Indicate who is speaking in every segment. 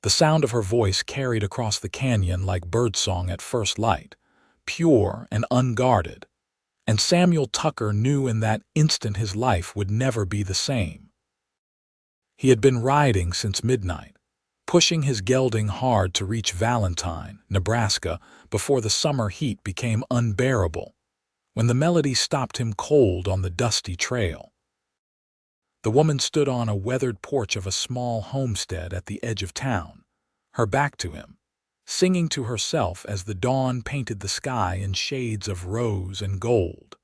Speaker 1: The sound of her voice carried across the canyon like birdsong at first light, pure and unguarded. And Samuel Tucker knew in that instant his life would never be the same. He had been riding since midnight, pushing his gelding hard to reach Valentine, Nebraska, before the summer heat became unbearable, when the melody stopped him cold on the dusty trail. The woman stood on a weathered porch of a small homestead at the edge of town, her back to him, singing to herself as the dawn painted the sky in shades of rose and gold.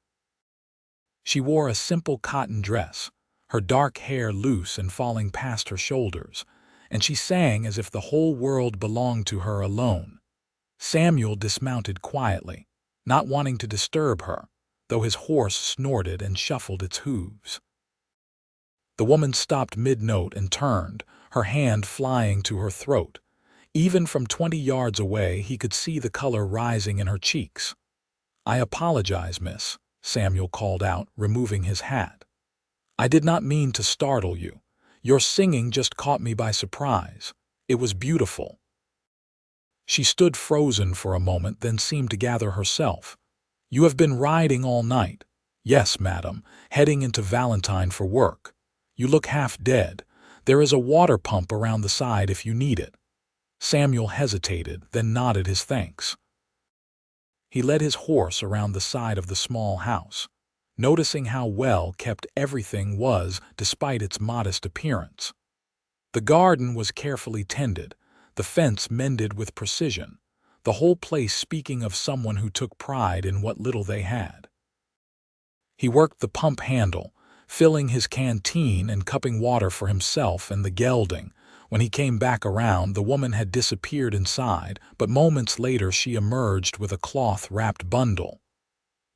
Speaker 1: She wore a simple cotton dress, her dark hair loose and falling past her shoulders, and she sang as if the whole world belonged to her alone. Samuel dismounted quietly, not wanting to disturb her, though his horse snorted and shuffled its hooves. The woman stopped mid-note and turned, her hand flying to her throat. Even from 20 yards away, he could see the color rising in her cheeks. "I apologize, miss," Samuel called out, removing his hat. "I did not mean to startle you. Your singing just caught me by surprise. It was beautiful." She stood frozen for a moment, then seemed to gather herself. "You have been riding all night?" "Yes, madam, heading into Valentine for work." "You look half dead. There is a water pump around the side if you need it." Samuel hesitated, then nodded his thanks. He led his horse around the side of the small house, noticing how well kept everything was despite its modest appearance. The garden was carefully tended, the fence mended with precision, the whole place speaking of someone who took pride in what little they had. He worked the pump handle, filling his canteen and cupping water for himself and the gelding. When he came back around, the woman had disappeared inside, but moments later she emerged with a cloth-wrapped bundle.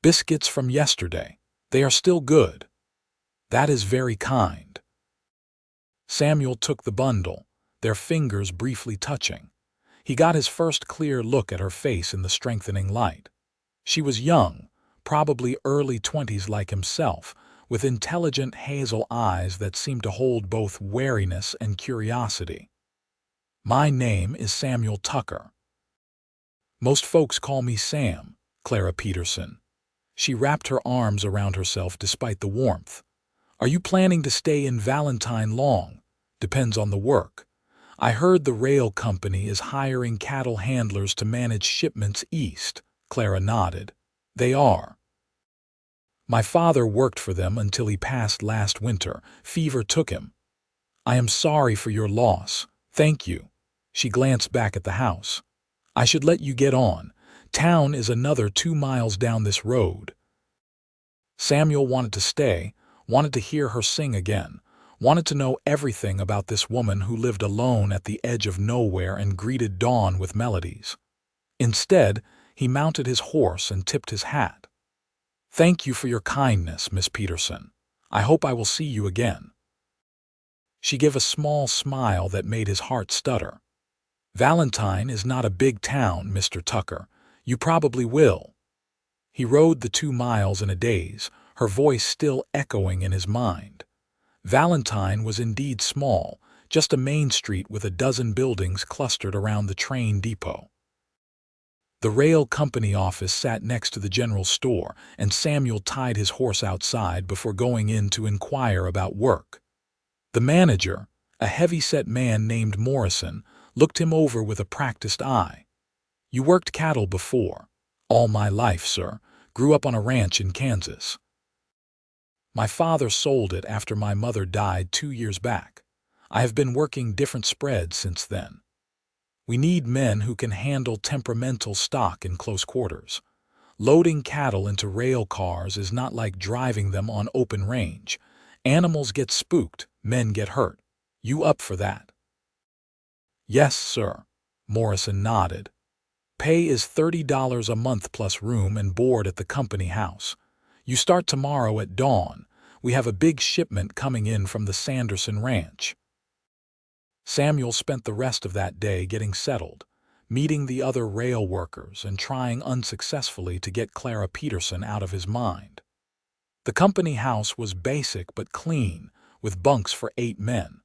Speaker 1: "Biscuits from yesterday. They are still good." "That is very kind." Samuel took the bundle, their fingers briefly touching. He got his first clear look at her face in the strengthening light. She was young, probably early 20s like himself, with intelligent hazel eyes that seemed to hold both wariness and curiosity. "My name is Samuel Tucker." "Most folks call me Sam, Clara Peterson." She wrapped her arms around herself despite the warmth. "Are you planning to stay in Valentine long?" "Depends on the work. I heard the rail company is hiring cattle handlers to manage shipments east." Clara nodded. "They are. My father worked for them until he passed last winter. Fever took him." "I am sorry for your loss." "Thank you." She glanced back at the house. "I should let you get on. Town is another 2 miles down this road." Samuel wanted to stay, wanted to hear her sing again, wanted to know everything about this woman who lived alone at the edge of nowhere and greeted dawn with melodies. Instead, he mounted his horse and tipped his hat. "Thank you for your kindness, Miss Peterson. I hope I will see you again." She gave a small smile that made his heart stutter. "Valentine is not a big town, Mr. Tucker. You probably will." He rode the 2 miles in a daze, her voice still echoing in his mind. Valentine was indeed small, just a main street with a dozen buildings clustered around the train depot. The rail company office sat next to the general store, and Samuel tied his horse outside before going in to inquire about work. The manager, a heavy-set man named Morrison, looked him over with a practiced eye. "You worked cattle before?" "All my life, sir. Grew up on a ranch in Kansas." "My father sold it after my mother died 2 years back. I have been working different spreads since then. We need men who can handle temperamental stock in close quarters. Loading cattle into rail cars is not like driving them on open range. Animals get spooked, men get hurt. You up for that?" "Yes, sir." Morrison nodded. "Pay is $30 a month plus room and board at the company house. You start tomorrow at dawn. We have a big shipment coming in from the Sanderson Ranch." Samuel spent the rest of that day getting settled, meeting the other rail workers and trying unsuccessfully to get Clara Peterson out of his mind. The company house was basic but clean, with bunks for 8 men.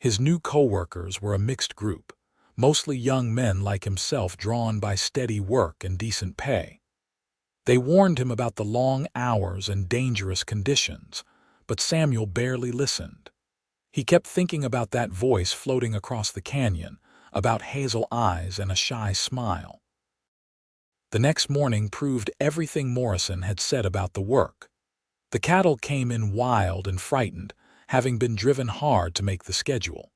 Speaker 1: His new co-workers were a mixed group, mostly young men like himself drawn by steady work and decent pay. They warned him about the long hours and dangerous conditions, but Samuel barely listened. He kept thinking about that voice floating across the canyon, about hazel eyes and a shy smile. The next morning proved everything Morrison had said about the work. The cattle came in wild and frightened, having been driven hard to make the schedule.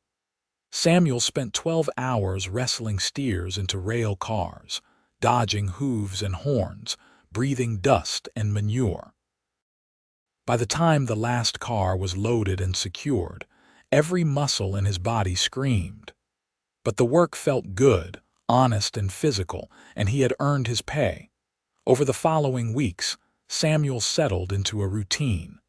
Speaker 1: Samuel spent 12 hours wrestling steers into rail cars, dodging hooves and horns, breathing dust and manure. By the time the last car was loaded and secured, every muscle in his body screamed. But the work felt good, honest and physical, and he had earned his pay. Over the following weeks, Samuel settled into a routine.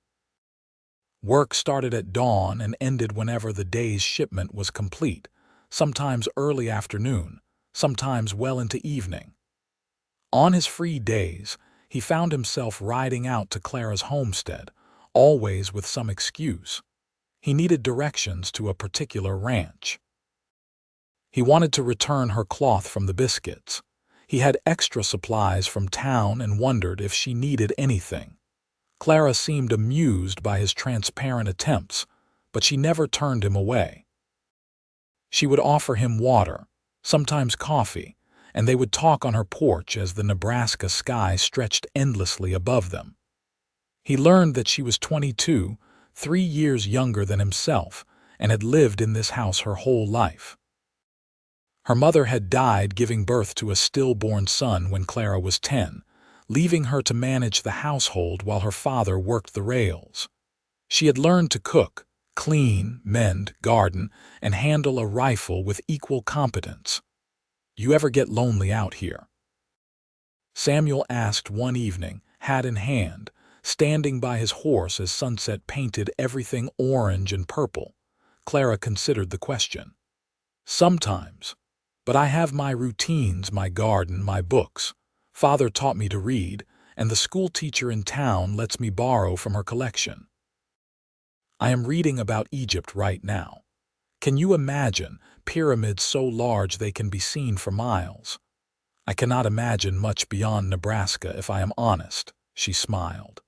Speaker 1: Work started at dawn and ended whenever the day's shipment was complete, sometimes early afternoon, sometimes well into evening. On his free days, he found himself riding out to Clara's homestead, always with some excuse. He needed directions to a particular ranch. He wanted to return her cloth from the biscuits. He had extra supplies from town and wondered if she needed anything. Clara seemed amused by his transparent attempts, but she never turned him away. She would offer him water, sometimes coffee, and they would talk on her porch as the Nebraska sky stretched endlessly above them. He learned that she was 22, 3 years younger than himself, and had lived in this house her whole life. Her mother had died giving birth to a stillborn son when Clara was 10, leaving her to manage the household while her father worked the rails. She had learned to cook, clean, mend, garden, and handle a rifle with equal competence. "You ever get lonely out here?" Samuel asked one evening, hat in hand, standing by his horse as sunset painted everything orange and purple. Clara considered the question. "Sometimes. But I have my routines, my garden, my books. Father taught me to read, and the school teacher in town lets me borrow from her collection. I am reading about Egypt right now. Can you imagine pyramids so large they can be seen for miles? I cannot imagine much beyond Nebraska if I am honest," she smiled.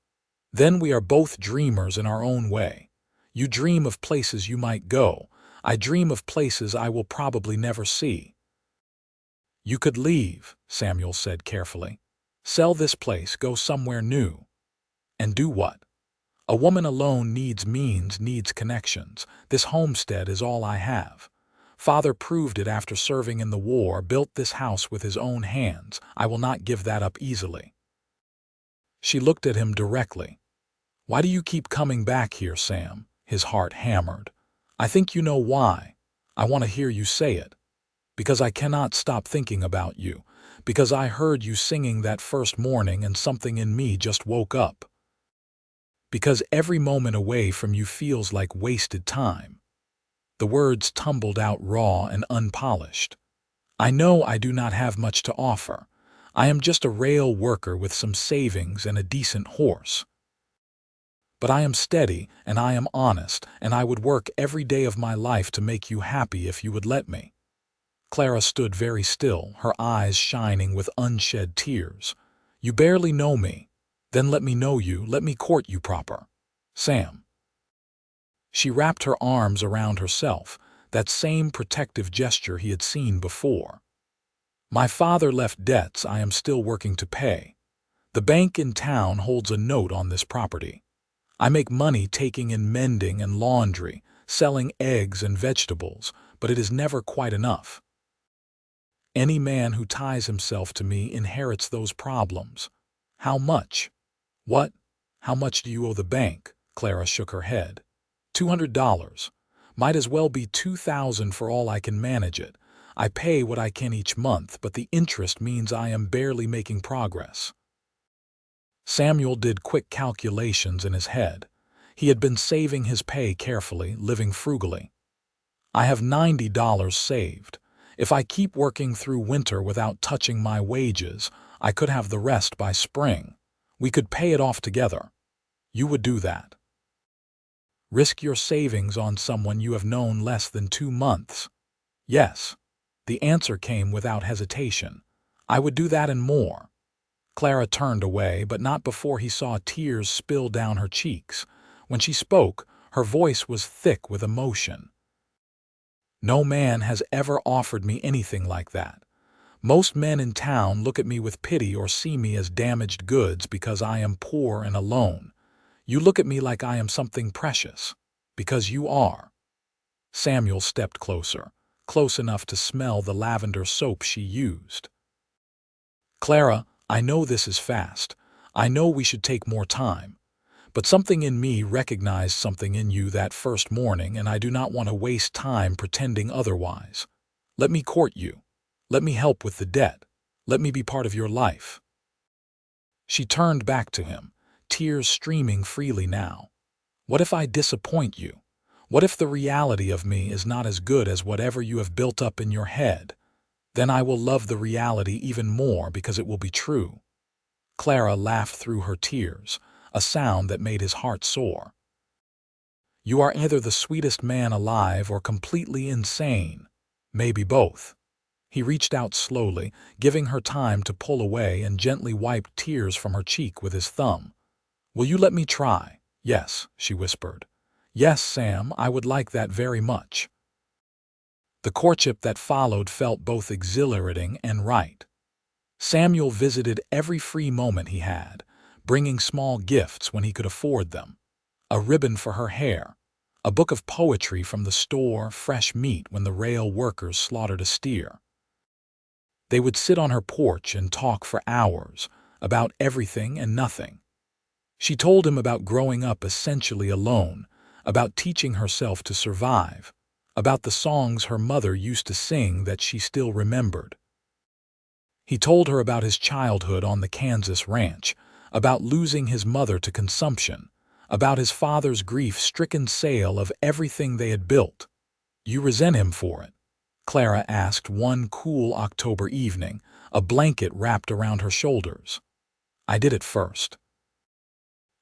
Speaker 1: "Then we are both dreamers in our own way. You dream of places you might go. I dream of places I will probably never see." "You could leave," Samuel said carefully. "Sell this place, go somewhere new." "And do what?" "A woman alone needs means, needs connections. This homestead is all I have. Father proved it after serving in the war, built this house with his own hands. I will not give that up easily." She looked at him directly. "Why do you keep coming back here, Sam?" His heart hammered. "I think you know why. I want to hear you say it. Because I cannot stop thinking about you. Because I heard you singing that first morning and something in me just woke up. Because every moment away from you feels like wasted time." The words tumbled out raw and unpolished. "I know I do not have much to offer. I am just a rail worker with some savings and a decent horse. But I am steady and I am honest, and I would work every day of my life to make you happy if you would let me." Clara stood very still, her eyes shining with unshed tears. "You barely know me. Then let me know you, let me court you proper. Sam." She wrapped her arms around herself, that same protective gesture he had seen before. "My father left debts I am still working to pay. The bank in town holds a note on this property. I make money taking in mending and laundry, selling eggs and vegetables, but it is never quite enough. Any man who ties himself to me inherits those problems. How much?" "What? How much do you owe the bank?" Clara shook her head. $200. Might as well be 2,000 for all I can manage it. I pay what I can each month, but the interest means I am barely making progress." Samuel did quick calculations in his head. He had been saving his pay carefully, living frugally. "I have $90 saved. If I keep working through winter without touching my wages, I could have the rest by spring. We could pay it off together. You would do that?" Risk your savings on someone you have known less than 2 months? Yes. The answer came without hesitation. I would do that and more. Clara turned away, but not before he saw tears spill down her cheeks. When she spoke, her voice was thick with emotion. No man has ever offered me anything like that. Most men in town look at me with pity or see me as damaged goods because I am poor and alone. You look at me like I am something precious. Because you are. Samuel stepped closer, close enough to smell the lavender soap she used. Clara, I know this is fast. I know we should take more time. But something in me recognized something in you that first morning, and I do not want to waste time pretending otherwise. Let me court you. Let me help with the debt. Let me be part of your life. She turned back to him, tears streaming freely now. What if I disappoint you? What if the reality of me is not as good as whatever you have built up in your head? Then I will love the reality even more because it will be true. Clara laughed through her tears, a sound that made his heart soar. You are either the sweetest man alive or completely insane. Maybe both. He reached out slowly, giving her time to pull away, and gently wiped tears from her cheek with his thumb. Will you let me try? Yes, she whispered. Yes, Sam, I would like that very much. The courtship that followed felt both exhilarating and right. Samuel visited every free moment he had, bringing small gifts when he could afford them. A ribbon for her hair, a book of poetry from the store, fresh meat when the rail workers slaughtered a steer. They would sit on her porch and talk for hours, about everything and nothing. She told him about growing up essentially alone, about teaching herself to survive, about the songs her mother used to sing that she still remembered. He told her about his childhood on the Kansas ranch, about losing his mother to consumption, about his father's grief-stricken sale of everything they had built. You resent him for it? Clara asked one cool October evening, a blanket wrapped around her shoulders. I did at first.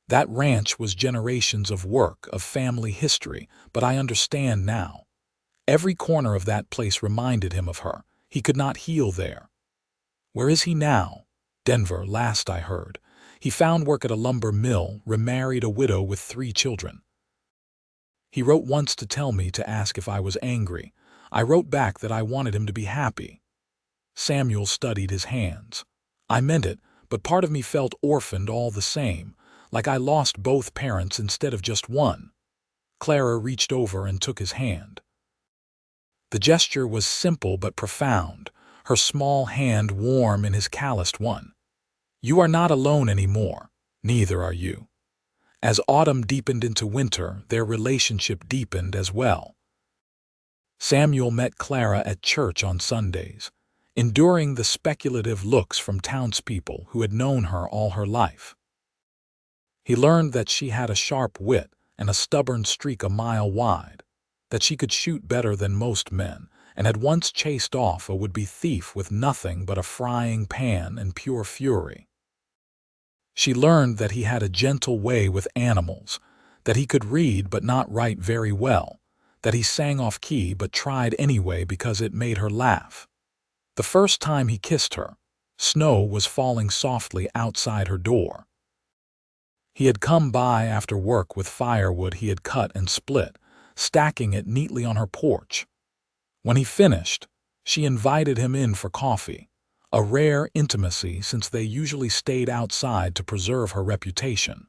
Speaker 1: That ranch was generations of work, of family history, but I understand now. Every corner of that place reminded him of her. He could not heal there. Where is he now? Denver, last I heard. He found work at a lumber mill, remarried a widow with 3 children. He wrote once to tell me to ask if I was angry. I wrote back that I wanted him to be happy. Samuel studied his hands. I meant it, but part of me felt orphaned all the same, like I lost both parents instead of just one. Clara reached over and took his hand. The gesture was simple but profound, her small hand warm in his calloused one. You are not alone anymore. Neither are you. As autumn deepened into winter, their relationship deepened as well. Samuel met Clara at church on Sundays, enduring the speculative looks from townspeople who had known her all her life. He learned that she had a sharp wit and a stubborn streak a mile wide, that she could shoot better than most men, and had once chased off a would-be thief with nothing but a frying pan and pure fury. She learned that he had a gentle way with animals, that he could read but not write very well, that he sang off-key but tried anyway because it made her laugh. The first time he kissed her, snow was falling softly outside her door. He had come by after work with firewood he had cut and split, stacking it neatly on her porch. When he finished, she invited him in for coffee, a rare intimacy since they usually stayed outside to preserve her reputation.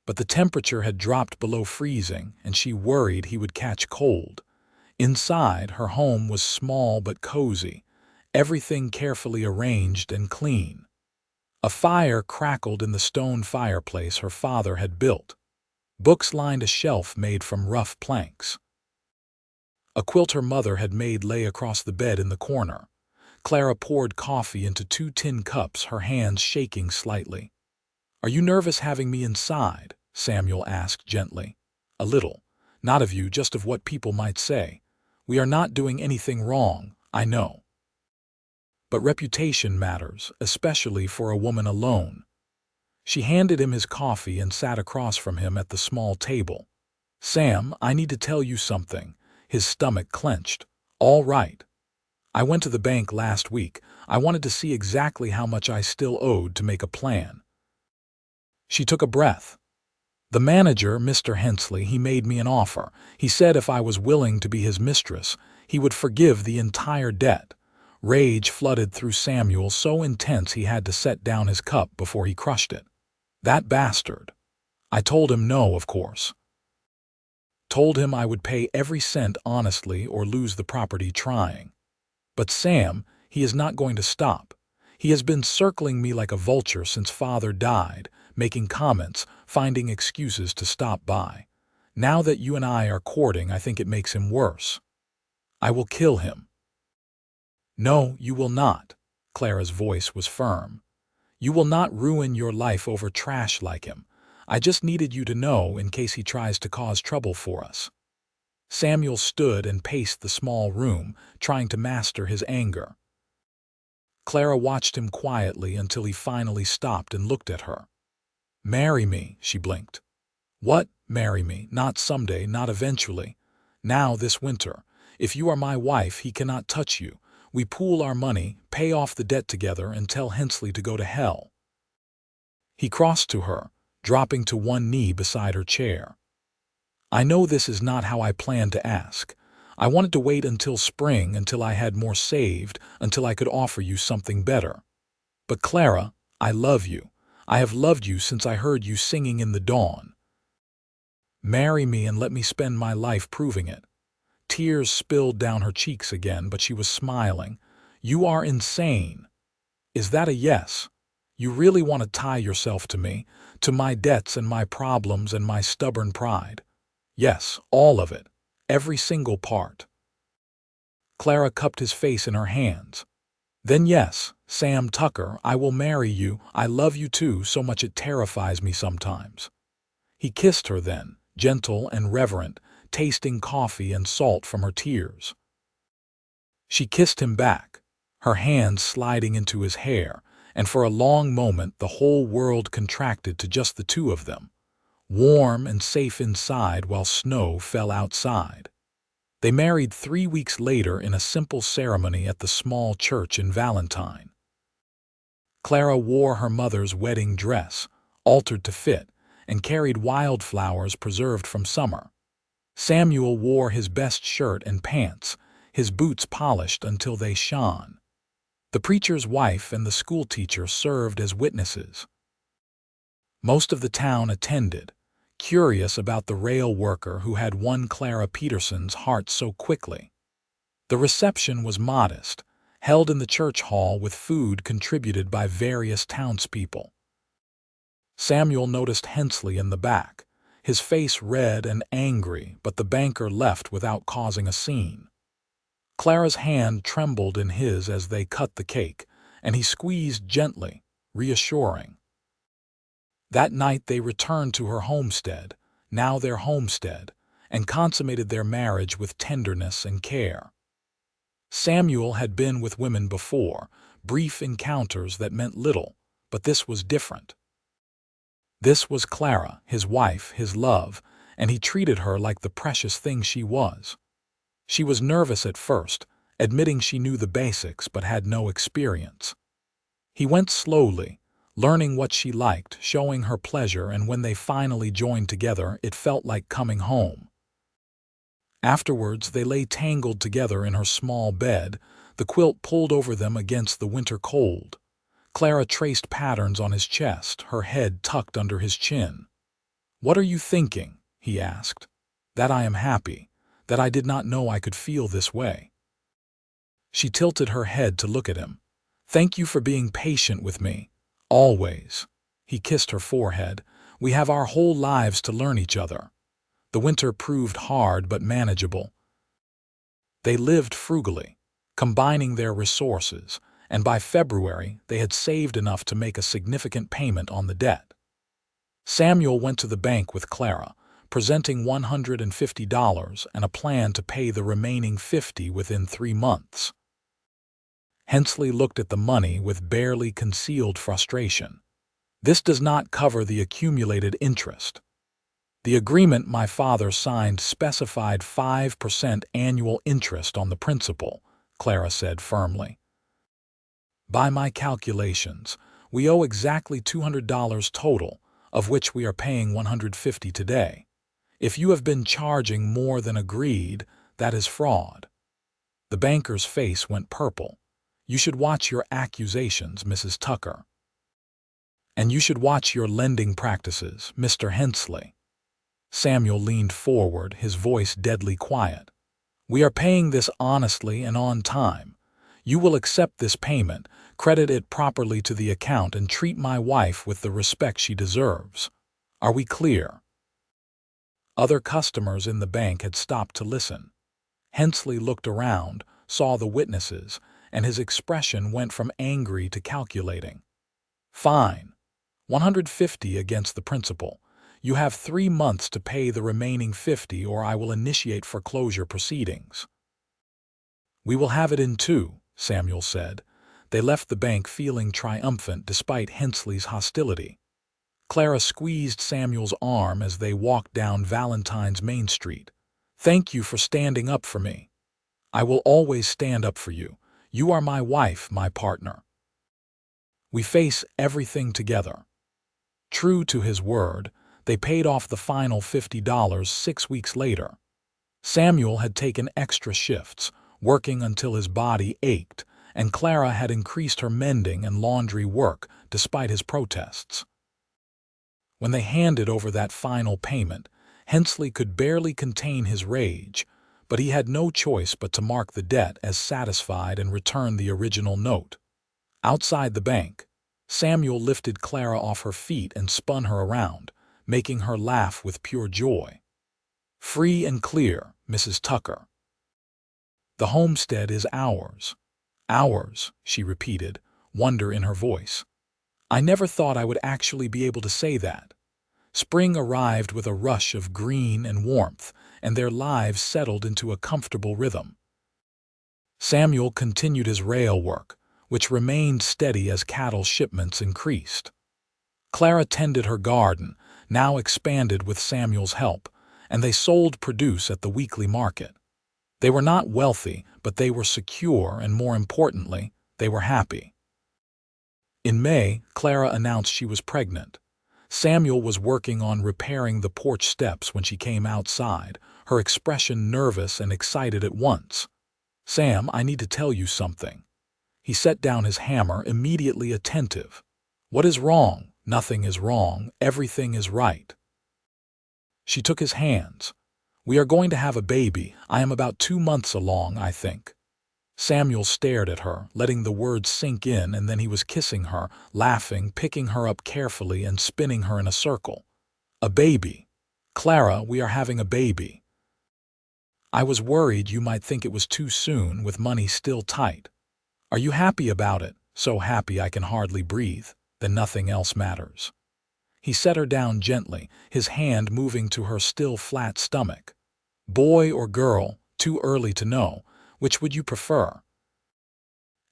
Speaker 1: But the temperature had dropped below freezing, and she worried he would catch cold. Inside, her home was small but cozy, everything carefully arranged and clean. A fire crackled in the stone fireplace her father had built. Books lined a shelf made from rough planks. A quilt her mother had made lay across the bed in the corner. Clara poured coffee into 2 tin cups, her hands shaking slightly. Are you nervous having me inside? Samuel asked gently. A little. Not of you, just of what people might say. We are not doing anything wrong, I know. But reputation matters, especially for a woman alone. She handed him his coffee and sat across from him at the small table. Sam, I need to tell you something. His stomach clenched. All right. I went to the bank last week. I wanted to see exactly how much I still owed to make a plan. She took a breath. The manager, Mr. Hensley, he made me an offer. He said if I was willing to be his mistress, he would forgive the entire debt. Rage flooded through Samuel so intense he had to set down his cup before he crushed it. That bastard. I told him no, of course. Told him I would pay every cent honestly or lose the property trying. But Sam, he is not going to stop. He has been circling me like a vulture since father died, making comments, finding excuses to stop by. Now that you and I are courting, I think it makes him worse. I will kill him. No, you will not. Clara's voice was firm. You will not ruin your life over trash like him. I just needed you to know in case he tries to cause trouble for us. Samuel stood and paced the small room, trying to master his anger. Clara watched him quietly until he finally stopped and looked at her. Marry me, she blinked. What? Marry me? Not someday, not eventually. Now, this winter. If you are my wife, he cannot touch you. We pool our money, pay off the debt together, and tell Hensley to go to hell. He crossed to her, dropping to one knee beside her chair. I know this is not how I planned to ask. I wanted to wait until spring, until I had more saved, until I could offer you something better. But Clara, I love you. I have loved you since I heard you singing in the dawn. Marry me and let me spend my life proving it. Tears spilled down her cheeks again, but she was smiling. You are insane. Is that a yes? You really want to tie yourself to me, to my debts and my problems and my stubborn pride? Yes, all of it. Every single part. Clara cupped his face in her hands. Then yes, Sam Tucker, I will marry you. I love you too, so much it terrifies me sometimes. He kissed her then, gentle and reverent, tasting coffee and salt from her tears. She kissed him back, her hands sliding into his hair, and for a long moment the whole world contracted to just the two of them, warm and safe inside while snow fell outside. They married 3 weeks later in a simple ceremony at the small church in Valentine. Clara wore her mother's wedding dress, altered to fit, and carried wildflowers preserved from summer. Samuel wore his best shirt and pants, his boots polished until they shone. The preacher's wife and the schoolteacher served as witnesses. Most of the town attended, curious about the rail worker who had won Clara Peterson's heart so quickly. The reception was modest, held in the church hall with food contributed by various townspeople. Samuel noticed Hensley in the back, his face red and angry, but the banker left without causing a scene. Clara's hand trembled in his as they cut the cake, and he squeezed gently, reassuring. That night they returned to her homestead, now their homestead, and consummated their marriage with tenderness and care. Samuel had been with women before, brief encounters that meant little, but this was different. This was Clara, his wife, his love, and he treated her like the precious thing she was. She was nervous at first, admitting she knew the basics but had no experience. He went slowly, learning what she liked, showing her pleasure, and when they finally joined together, it felt like coming home. Afterwards, they lay tangled together in her small bed, the quilt pulled over them against the winter cold. Clara traced patterns on his chest, her head tucked under his chin. "What are you thinking?" he asked. "That I am happy, that I did not know I could feel this way." She tilted her head to look at him. "Thank you for being patient with me. Always." He kissed her forehead. "We have our whole lives to learn each other." The winter proved hard but manageable. They lived frugally, combining their resources, and by February they had saved enough to make a significant payment on the debt. Samuel went to the bank with Clara, presenting $150 and a plan to pay the remaining $50 within 3 months. Hensley looked at the money with barely concealed frustration. "This does not cover the accumulated interest." The agreement my father signed specified 5% annual interest on the principal, Clara said firmly. By my calculations, we owe exactly $200 total, of which we are paying $150 today. If you have been charging more than agreed, that is fraud. The banker's face went purple. You should watch your accusations, Mrs. Tucker. And you should watch your lending practices, Mr. Hensley. Samuel leaned forward, his voice deadly quiet. We are paying this honestly and on time. You will accept this payment, credit it properly to the account, and treat my wife with the respect she deserves. Are we clear? Other customers in the bank had stopped to listen. Hensley looked around, saw the witnesses, and his expression went from angry to calculating. Fine. $150 against the principal. You have 3 months to pay the remaining $50 or I will initiate foreclosure proceedings. We will have it in 2, Samuel said. They left the bank feeling triumphant despite Hensley's hostility. Clara squeezed Samuel's arm as they walked down Valentine's Main Street. Thank you for standing up for me. I will always stand up for you. You are my wife, my partner. We face everything together. True to his word, they paid off the final $50 6 weeks later. Samuel had taken extra shifts, working until his body ached, and Clara had increased her mending and laundry work despite his protests. When they handed over that final payment, Hensley could barely contain his rage, but he had no choice but to mark the debt as satisfied and return the original note. Outside the bank, Samuel lifted Clara off her feet and spun her around, making her laugh with pure joy. Free and clear, Mrs. Tucker. The homestead is ours. Ours, she repeated, wonder in her voice. I never thought I would actually be able to say that. Spring arrived with a rush of green and warmth, and their lives settled into a comfortable rhythm. Samuel continued his rail work, which remained steady as cattle shipments increased. Clara tended her garden, now expanded with Samuel's help, and they sold produce at the weekly market. They were not wealthy, but they were secure, and more importantly, they were happy. In May, Clara announced she was pregnant. Samuel was working on repairing the porch steps when she came outside, her expression nervous and excited at once. Sam, I need to tell you something. He set down his hammer, immediately attentive. What is wrong? Nothing is wrong. Everything is right. She took his hands. We are going to have a baby. I am about 2 months along, I think. Samuel stared at her, letting the words sink in, and then he was kissing her, laughing, picking her up carefully and spinning her in a circle. A baby. Clara, we are having a baby. I was worried you might think it was too soon, with money still tight. Are you happy about it? So happy I can hardly breathe. Then nothing else matters. He set her down gently, his hand moving to her still flat stomach. Boy or girl, too early to know. Which would you prefer?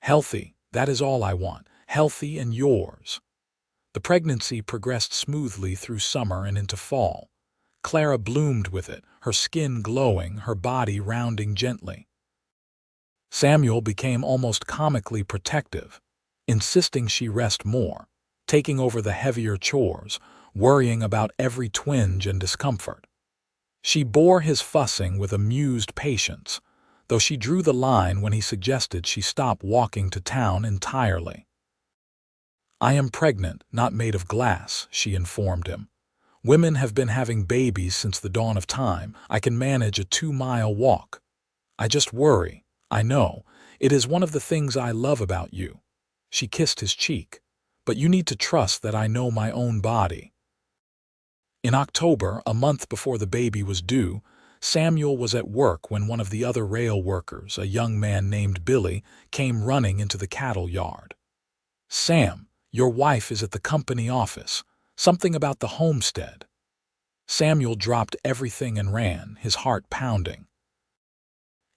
Speaker 1: Healthy, that is all I want. Healthy and yours. The pregnancy progressed smoothly through summer and into fall. Clara bloomed with it, her skin glowing, her body rounding gently. Samuel became almost comically protective, insisting she rest more, taking over the heavier chores, worrying about every twinge and discomfort. She bore his fussing with amused patience, though she drew the line when he suggested she stop walking to town entirely. I am pregnant, not made of glass, she informed him. Women have been having babies since the dawn of time. I can manage a 2-mile walk. I just worry. I know. It is one of the things I love about you. She kissed his cheek. But you need to trust that I know my own body. In October, a month before the baby was due, Samuel was at work when one of the other rail workers, a young man named Billy, came running into the cattle yard. Sam, your wife is at the company office. Something about the homestead. Samuel dropped everything and ran, his heart pounding.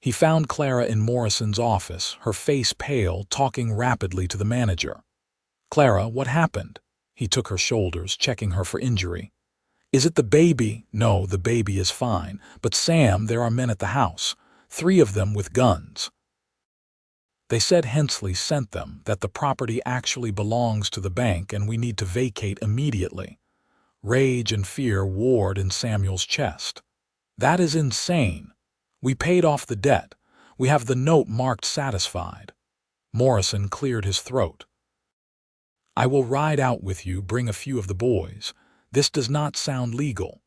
Speaker 1: He found Clara in Morrison's office, her face pale, talking rapidly to the manager. Clara, what happened? He took her shoulders, checking her for injury. Is it the baby? No, the baby is fine. But Sam, there are men at the house. 3 of them with guns. They said Hensley sent them, that the property actually belongs to the bank and we need to vacate immediately. Rage and fear warred in Samuel's chest. That is insane. We paid off the debt. We have the note marked satisfied. Morrison cleared his throat. I will ride out with you, bring a few of the boys. This does not sound legal.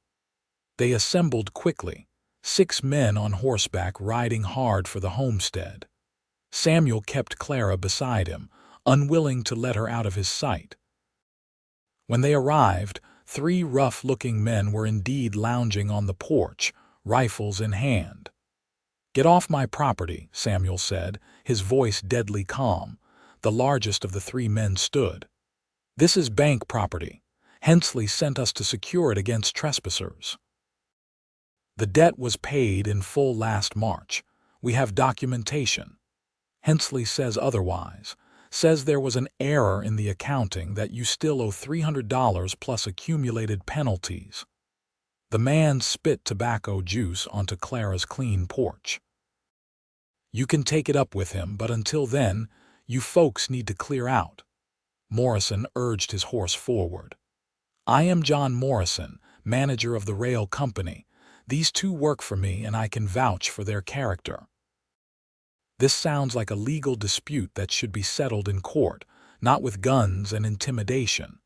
Speaker 1: They assembled quickly, 6 men on horseback riding hard for the homestead. Samuel kept Clara beside him, unwilling to let her out of his sight. When they arrived, 3 rough-looking men were indeed lounging on the porch, rifles in hand. Get off my property, Samuel said, his voice deadly calm. The largest of the 3 men stood. This is bank property. Hensley sent us to secure it against trespassers. The debt was paid in full last March. We have documentation. Hensley says otherwise, says there was an error in the accounting, that you still owe $300 plus accumulated penalties. The man spit tobacco juice onto Clara's clean porch. You can take it up with him, but until then, you folks need to clear out. Morrison urged his horse forward. I am John Morrison, manager of the rail company. These 2 work for me and I can vouch for their character. This sounds like a legal dispute that should be settled in court, not with guns and intimidation.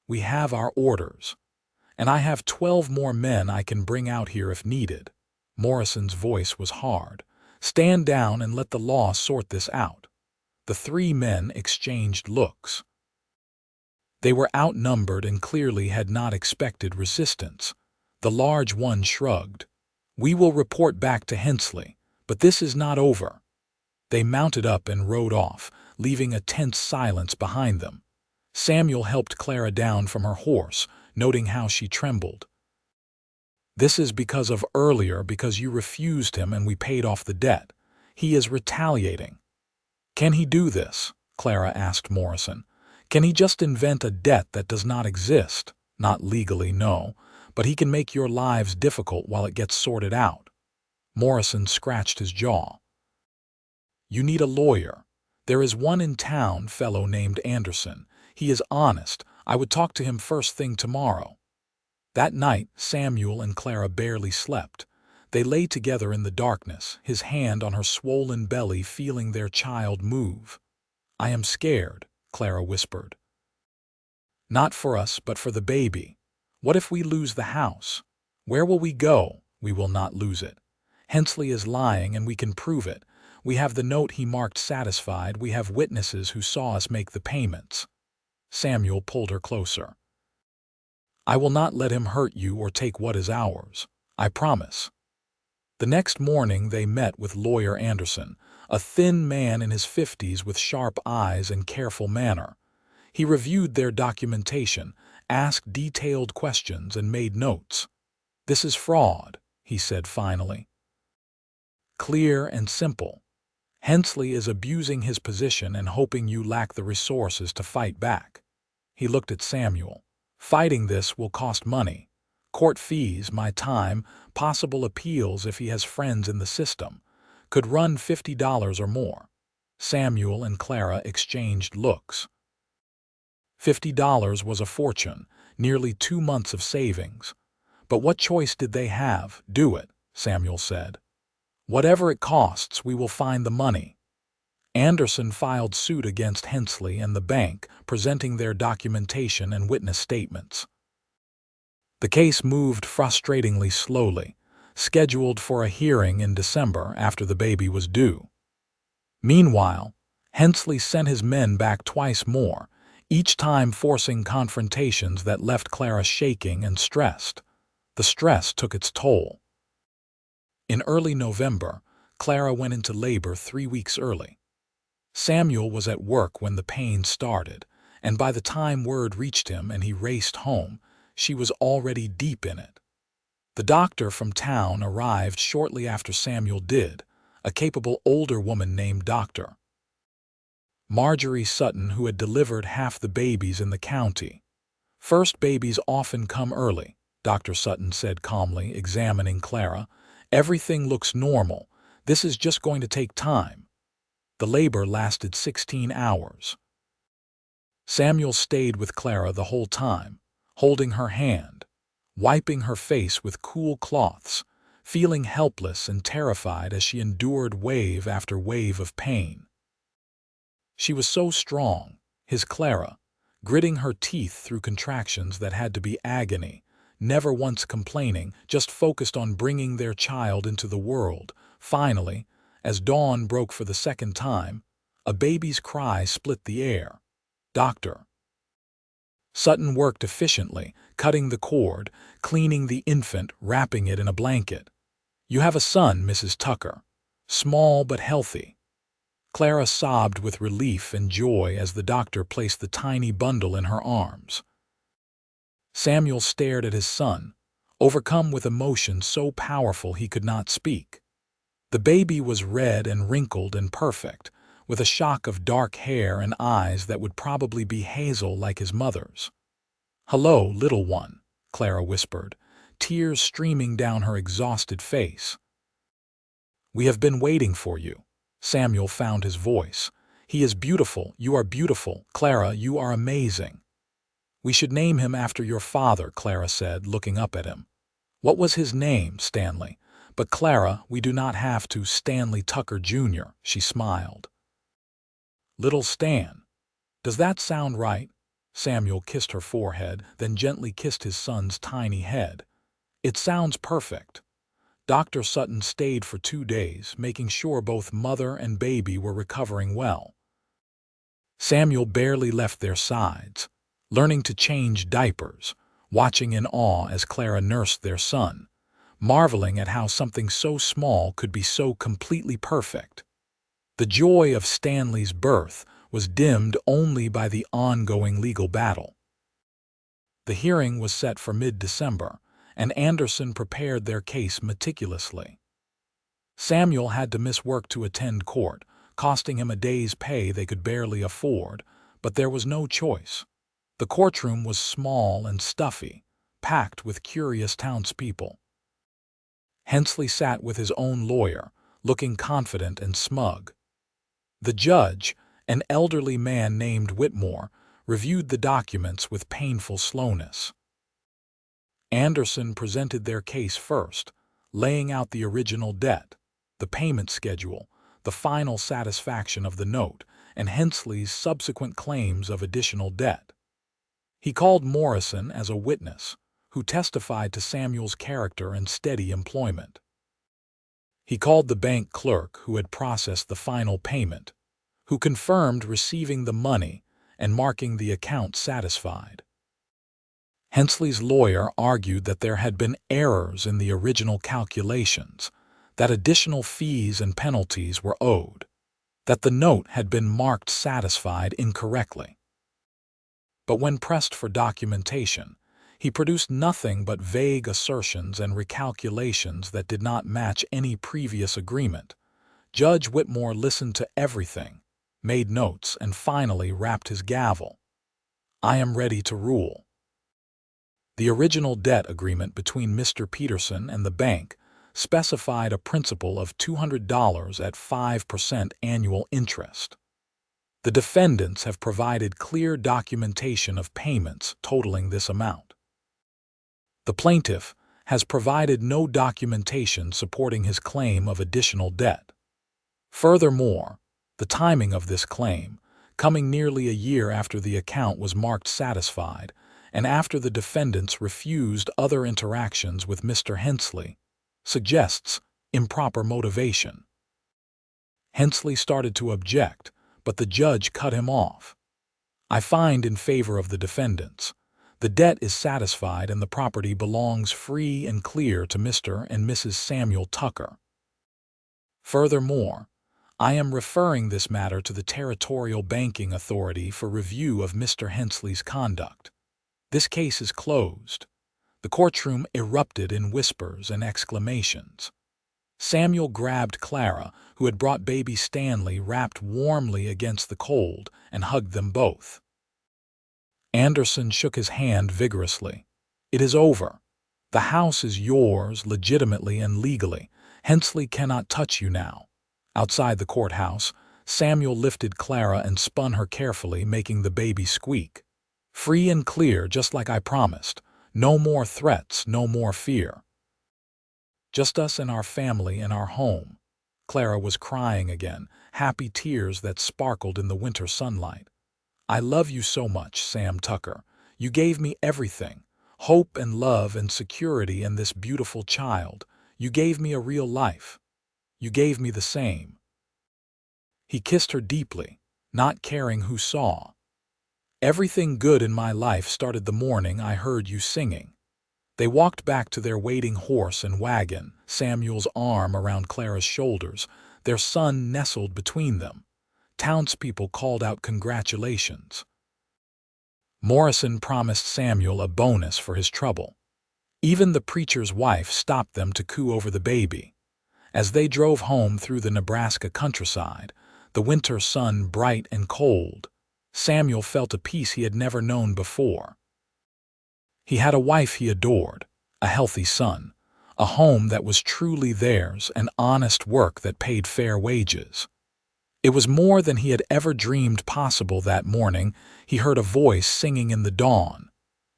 Speaker 1: We have our orders. And I have 12 more men I can bring out here if needed. Morrison's voice was hard. Stand down and let the law sort this out. The 3 men exchanged looks. They were outnumbered and clearly had not expected resistance. The large one shrugged. We will report back to Hensley, but this is not over. They mounted up and rode off, leaving a tense silence behind them. Samuel helped Clara down from her horse, noting how she trembled. This is because you refused him and we paid off the debt. He is retaliating. Can he do this? Clara asked Morrison. Can he just invent a debt that does not exist? Not legally, no, but he can make your lives difficult while it gets sorted out. Morrison scratched his jaw. You need a lawyer. There is one in town, fellow named Anderson. He is honest. I would talk to him first thing tomorrow. That night, Samuel and Clara barely slept. They lay together in the darkness, his hand on her swollen belly, feeling their child move. I am scared, Clara whispered. Not for us, but for the baby. What if we lose the house? Where will we go? We will not lose it. Hensley is lying and we can prove it. We have the note he marked satisfied. We have witnesses who saw us make the payments. Samuel pulled her closer. I will not let him hurt you or take what is ours. I promise. The next morning they met with lawyer Anderson, a thin man in his 50s with sharp eyes and careful manner. He reviewed their documentation, asked detailed questions, and made notes. This is fraud, he said finally. Clear and simple. Hensley is abusing his position and hoping you lack the resources to fight back. He looked at Samuel. Fighting this will cost money. Court fees, my time, possible appeals if he has friends in the system. Could run $50 or more. Samuel and Clara exchanged looks. $50 was a fortune, nearly 2 months of savings. But what choice did they have? Do it, Samuel said. Whatever it costs, we will find the money. Anderson filed suit against Hensley and the bank, presenting their documentation and witness statements. The case moved frustratingly slowly, scheduled for a hearing in December after the baby was due. Meanwhile, Hensley sent his men back twice more, each time forcing confrontations that left Clara shaking and stressed. The stress took its toll. In early November, Clara went into labor 3 weeks early. Samuel was at work when the pain started, and by the time word reached him and he raced home, she was already deep in it. The doctor from town arrived shortly after Samuel did, a capable older woman named Dr. Marjorie Sutton, who had delivered half the babies in the county. First babies often come early, Dr. Sutton said calmly, examining Clara. "Everything looks normal. This is just going to take time." The labor lasted 16 hours. Samuel stayed with Clara the whole time, holding her hand, wiping her face with cool cloths, feeling helpless and terrified as she endured wave after wave of pain. She was so strong, his Clara, gritting her teeth through contractions that had to be agony, never once complaining, just focused on bringing their child into the world. Finally, as dawn broke for the second time, a baby's cry split the air. Dr. Sutton worked efficiently, cutting the cord, cleaning the infant, wrapping it in a blanket. "You have a son, Mrs. Tucker. Small but healthy." Clara sobbed with relief and joy as the doctor placed the tiny bundle in her arms. Samuel stared at his son, overcome with emotion so powerful he could not speak. The baby was red and wrinkled and perfect, with a shock of dark hair and eyes that would probably be hazel like his mother's. "Hello, little one," Clara whispered, tears streaming down her exhausted face. "We have been waiting for you." Samuel found his voice. "He is beautiful. You are beautiful. Clara, you are amazing." "We should name him after your father," Clara said, looking up at him. "What was his name, Stanley?" "But Clara, we do not have to. Stanley Tucker, Jr.," she smiled. "Little Stan. Does that sound right?" Samuel kissed her forehead, then gently kissed his son's tiny head. "It sounds perfect." Dr. Sutton stayed for 2 days, making sure both mother and baby were recovering well. Samuel barely left their sides, learning to change diapers, watching in awe as Clara nursed their son, marveling at how something so small could be so completely perfect. The joy of Stanley's birth was dimmed only by the ongoing legal battle. The hearing was set for mid-December, and Anderson prepared their case meticulously. Samuel had to miss work to attend court, costing him a day's pay they could barely afford, but there was no choice. The courtroom was small and stuffy, packed with curious townspeople. Hensley sat with his own lawyer, looking confident and smug. The judge, an elderly man named Whitmore, reviewed the documents with painful slowness. Anderson presented their case first, laying out the original debt, the payment schedule, the final satisfaction of the note, and Hensley's subsequent claims of additional debt. He called Morrison as a witness, who testified to Samuel's character and steady employment. He called the bank clerk who had processed the final payment, who confirmed receiving the money and marking the account satisfied. Hensley's lawyer argued that there had been errors in the original calculations, that additional fees and penalties were owed, that the note had been marked satisfied incorrectly. But when pressed for documentation, he produced nothing but vague assertions and recalculations that did not match any previous agreement. Judge Whitmore listened to everything, made notes, and finally rapped his gavel. "I am ready to rule." The original debt agreement between Mr. Peterson and the bank specified a principal of $200 at 5% annual interest. The defendants have provided clear documentation of payments totaling this amount. The plaintiff has provided no documentation supporting his claim of additional debt. Furthermore, the timing of this claim, coming nearly a year after the account was marked satisfied, and after the defendants refused other interactions with Mr. Hensley, suggests improper motivation. Hensley started to object, but the judge cut him off. "I find in favor of the defendants. The debt is satisfied and the property belongs free and clear to Mr. and Mrs. Samuel Tucker. Furthermore, I am referring this matter to the Territorial Banking Authority for review of Mr. Hensley's conduct. This case is closed." The courtroom erupted in whispers and exclamations. Samuel grabbed Clara, who had brought baby Stanley wrapped warmly against the cold, and hugged them both. Anderson shook his hand vigorously. "It is over. The house is yours legitimately and legally. Hensley cannot touch you now." Outside the courthouse, Samuel lifted Clara and spun her carefully, making the baby squeak. "Free and clear, just like I promised. No more threats, no more fear. Just us and our family and our home." Clara was crying again, happy tears that sparkled in the winter sunlight. "I love you so much, Sam Tucker. You gave me everything. Hope and love and security and this beautiful child. You gave me a real life. You gave me the same." He kissed her deeply, not caring who saw. "Everything good in my life started the morning I heard you singing." They walked back to their waiting horse and wagon, Samuel's arm around Clara's shoulders, their son nestled between them. Townspeople called out congratulations. Morrison promised Samuel a bonus for his trouble. Even the preacher's wife stopped them to coo over the baby. As they drove home through the Nebraska countryside, the winter sun bright and cold, Samuel felt a peace he had never known before. He had a wife he adored, a healthy son, a home that was truly theirs, and honest work that paid fair wages. It was more than he had ever dreamed possible. That morning, he heard a voice singing in the dawn.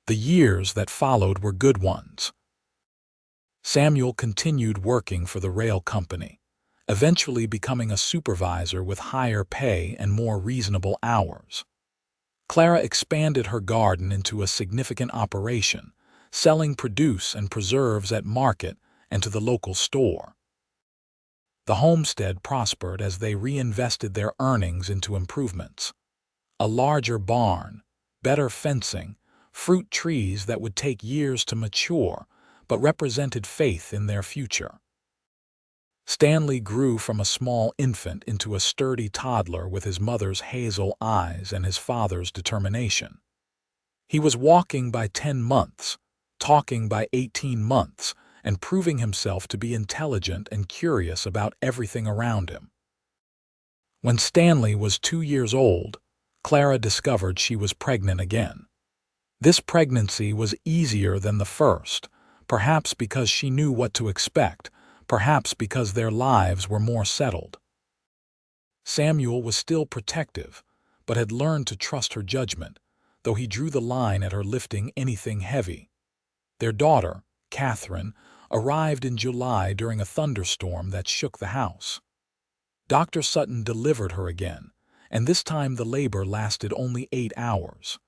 Speaker 1: The years that followed were good ones. Samuel continued working for the rail company, eventually becoming a supervisor with higher pay and more reasonable hours. Clara expanded her garden into a significant operation, selling produce and preserves at market and to the local store. The homestead prospered as they reinvested their earnings into improvements. A larger barn, better fencing, fruit trees that would take years to mature, but represented faith in their future. Stanley grew from a small infant into a sturdy toddler with his mother's hazel eyes and his father's determination. He was walking by 10 months, talking by 18 months, and proving himself to be intelligent and curious about everything around him. When Stanley was 2 years old, Clara discovered she was pregnant again. This pregnancy was easier than the first, perhaps because she knew what to expect, perhaps because their lives were more settled. Samuel was still protective, but had learned to trust her judgment, though he drew the line at her lifting anything heavy. Their daughter, Catherine, arrived in July during a thunderstorm that shook the house. Dr. Sutton delivered her again, and this time the labor lasted only 8 hours.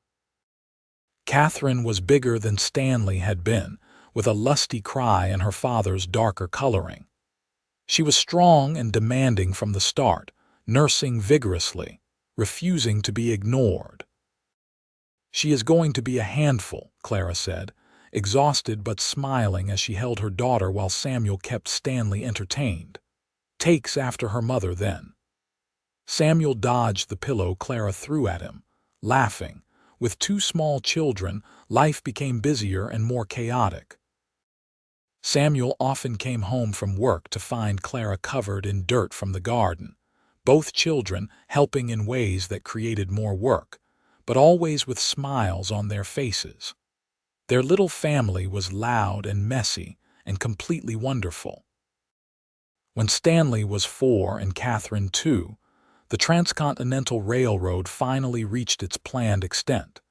Speaker 1: Catherine was bigger than Stanley had been, with a lusty cry and her father's darker coloring. She was strong and demanding from the start, nursing vigorously, refusing to be ignored. "She is going to be a handful," Clara said, exhausted but smiling as she held her daughter while Samuel kept Stanley entertained. "Takes after her mother, then." Samuel dodged the pillow Clara threw at him, laughing. With 2 small children, life became busier and more chaotic. Samuel often came home from work to find Clara covered in dirt from the garden, both children helping in ways that created more work, but always with smiles on their faces. Their little family was loud and messy and completely wonderful. When Stanley was 4 and Catherine 2, the Transcontinental Railroad finally reached its planned extent,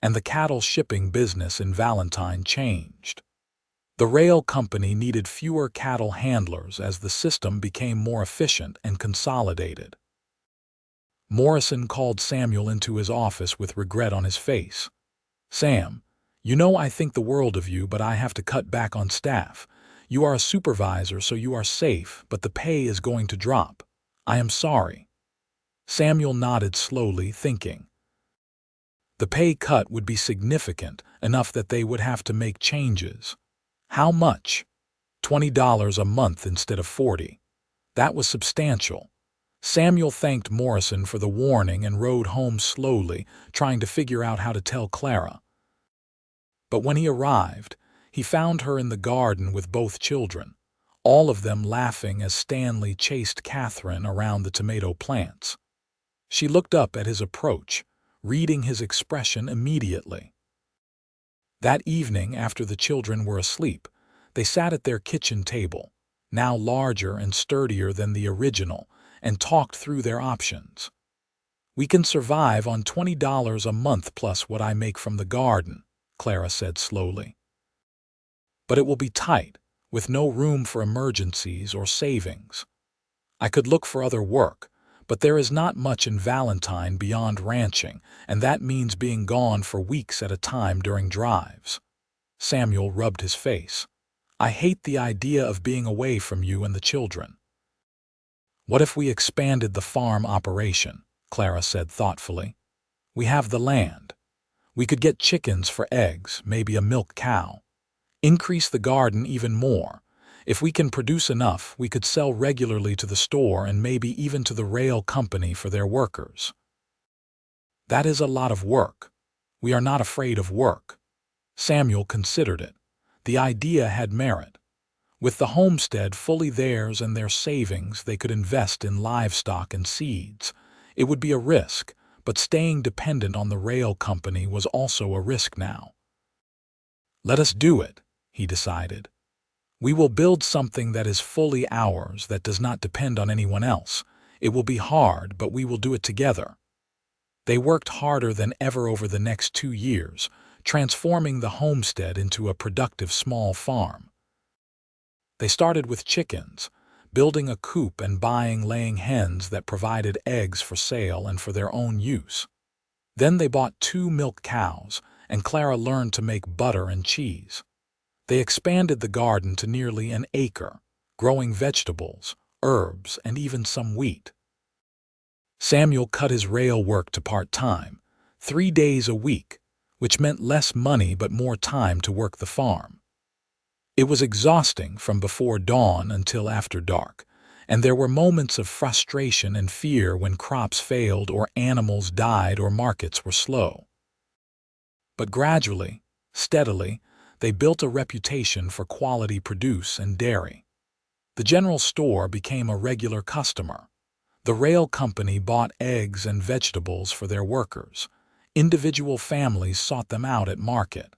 Speaker 1: and the cattle shipping business in Valentine changed. The rail company needed fewer cattle handlers as the system became more efficient and consolidated. Morrison called Samuel into his office with regret on his face. "Sam, you know I think the world of you, but I have to cut back on staff. You are a supervisor, so you are safe, but the pay is going to drop. I am sorry." Samuel nodded slowly, thinking. The pay cut would be significant, enough that they would have to make changes. How much? $20 a month instead of 40. That was substantial. Samuel thanked Morrison for the warning and rode home slowly, trying to figure out how to tell Clara. But when he arrived, he found her in the garden with both children, all of them laughing as Stanley chased Catherine around the tomato plants. She looked up at his approach, reading his expression immediately. That evening, after the children were asleep, they sat at their kitchen table, now larger and sturdier than the original, and talked through their options. "We can survive on $20 a month plus what I make from the garden," Clara said slowly. "But it will be tight, with no room for emergencies or savings. I could look for other work, but there is not much in Valentine beyond ranching, and that means being gone for weeks at a time during drives." Samuel rubbed his face. "I hate the idea of being away from you and the children." "What if we expanded the farm operation?" Clara said thoughtfully. "We have the land. We could get chickens for eggs, maybe a milk cow. Increase the garden even more. If we can produce enough, we could sell regularly to the store and maybe even to the rail company for their workers." "That is a lot of work. We are not afraid of work." Samuel considered it. The idea had merit. With the homestead fully theirs and their savings, they could invest in livestock and seeds. It would be a risk, but staying dependent on the rail company was also a risk now. "Let us do it," he decided. "We will build something that is fully ours, that does not depend on anyone else. It will be hard, but we will do it together." They worked harder than ever over the next 2 years, transforming the homestead into a productive small farm. They started with chickens, building a coop and buying laying hens that provided eggs for sale and for their own use. Then they bought 2 milk cows, and Clara learned to make butter and cheese. They expanded the garden to nearly an acre, growing vegetables, herbs, and even some wheat. Samuel cut his rail work to part-time, 3 days a week, which meant less money but more time to work the farm. It was exhausting from before dawn until after dark, and there were moments of frustration and fear when crops failed or animals died or markets were slow. But gradually, steadily, they built a reputation for quality produce and dairy. The general store became a regular customer. The rail company bought eggs and vegetables for their workers. Individual families sought them out at market.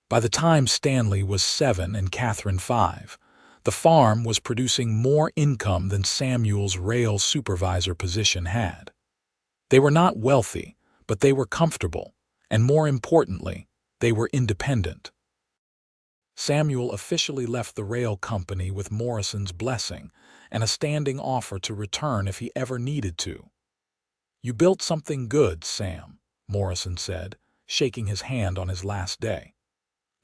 Speaker 1: By the time Stanley was 7 and Catherine 5, the farm was producing more income than Samuel's rail supervisor position had. They were not wealthy, but they were comfortable, and more importantly, they were independent. Samuel officially left the rail company with Morrison's blessing and a standing offer to return if he ever needed to. "You built something good, Sam," Morrison said, shaking his hand on his last day.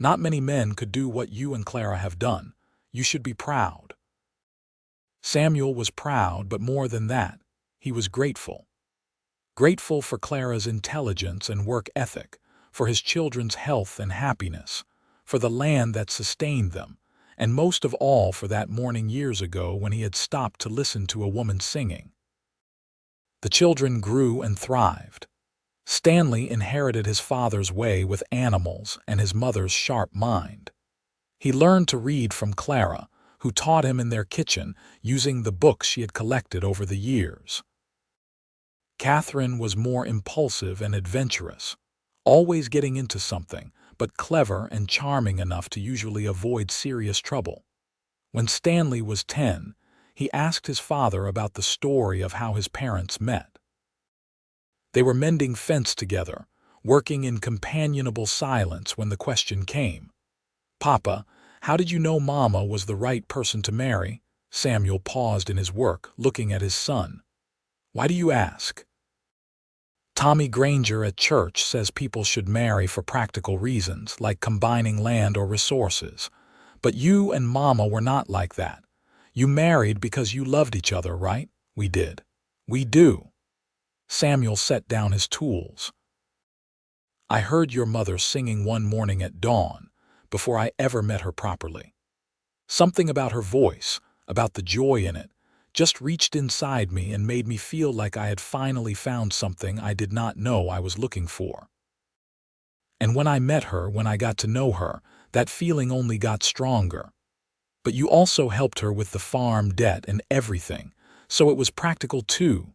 Speaker 1: "Not many men could do what you and Clara have done. You should be proud." Samuel was proud, but more than that, he was grateful. Grateful for Clara's intelligence and work ethic, for his children's health and happiness, for the land that sustained them, and most of all for that morning years ago when he had stopped to listen to a woman singing. The children grew and thrived. Stanley inherited his father's way with animals and his mother's sharp mind. He learned to read from Clara, who taught him in their kitchen using the books she had collected over the years. Catherine was more impulsive and adventurous, always getting into something, but clever and charming enough to usually avoid serious trouble. When Stanley was 10, he asked his father about the story of how his parents met. They were mending fence together, working in companionable silence when the question came. "Papa, how did you know Mama was the right person to marry?" Samuel paused in his work, looking at his son. "Why do you ask?" "Tommy Granger at church says people should marry for practical reasons, like combining land or resources. But you and Mama were not like that. You married because you loved each other, right?" "We did." "We do." Samuel set down his tools. "I heard your mother singing one morning at dawn, before I ever met her properly. Something about her voice, about the joy in it, just reached inside me and made me feel like I had finally found something I did not know I was looking for. And when I met her, when I got to know her, that feeling only got stronger. But you also helped her with the farm debt and everything, so it was practical too."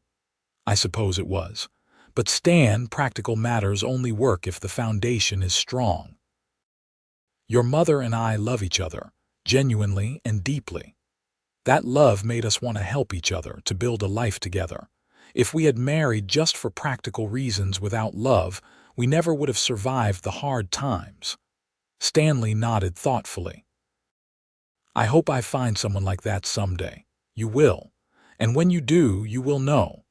Speaker 1: "I suppose it was. But Stan, practical matters only work if the foundation is strong. Your mother and I love each other, genuinely and deeply. That love made us want to help each other, to build a life together. If we had married just for practical reasons without love, we never would have survived the hard times. Stanley nodded thoughtfully. I hope I find someone like that someday. You will. And when you do, you will know.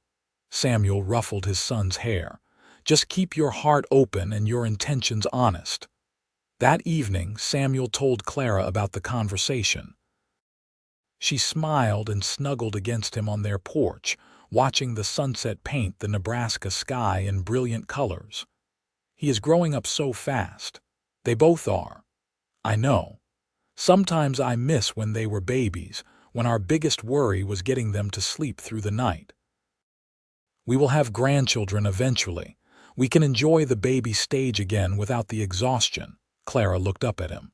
Speaker 1: Samuel ruffled his son's hair. Just keep your heart open and your intentions honest. That evening, Samuel told Clara about the conversation. She smiled and snuggled against him on their porch, watching the sunset paint the Nebraska sky in brilliant colors. He is growing up so fast. They both are. I know. Sometimes I miss when they were babies, when our biggest worry was getting them to sleep through the night. We will have grandchildren eventually. We can enjoy the baby stage again without the exhaustion. Clara looked up at him.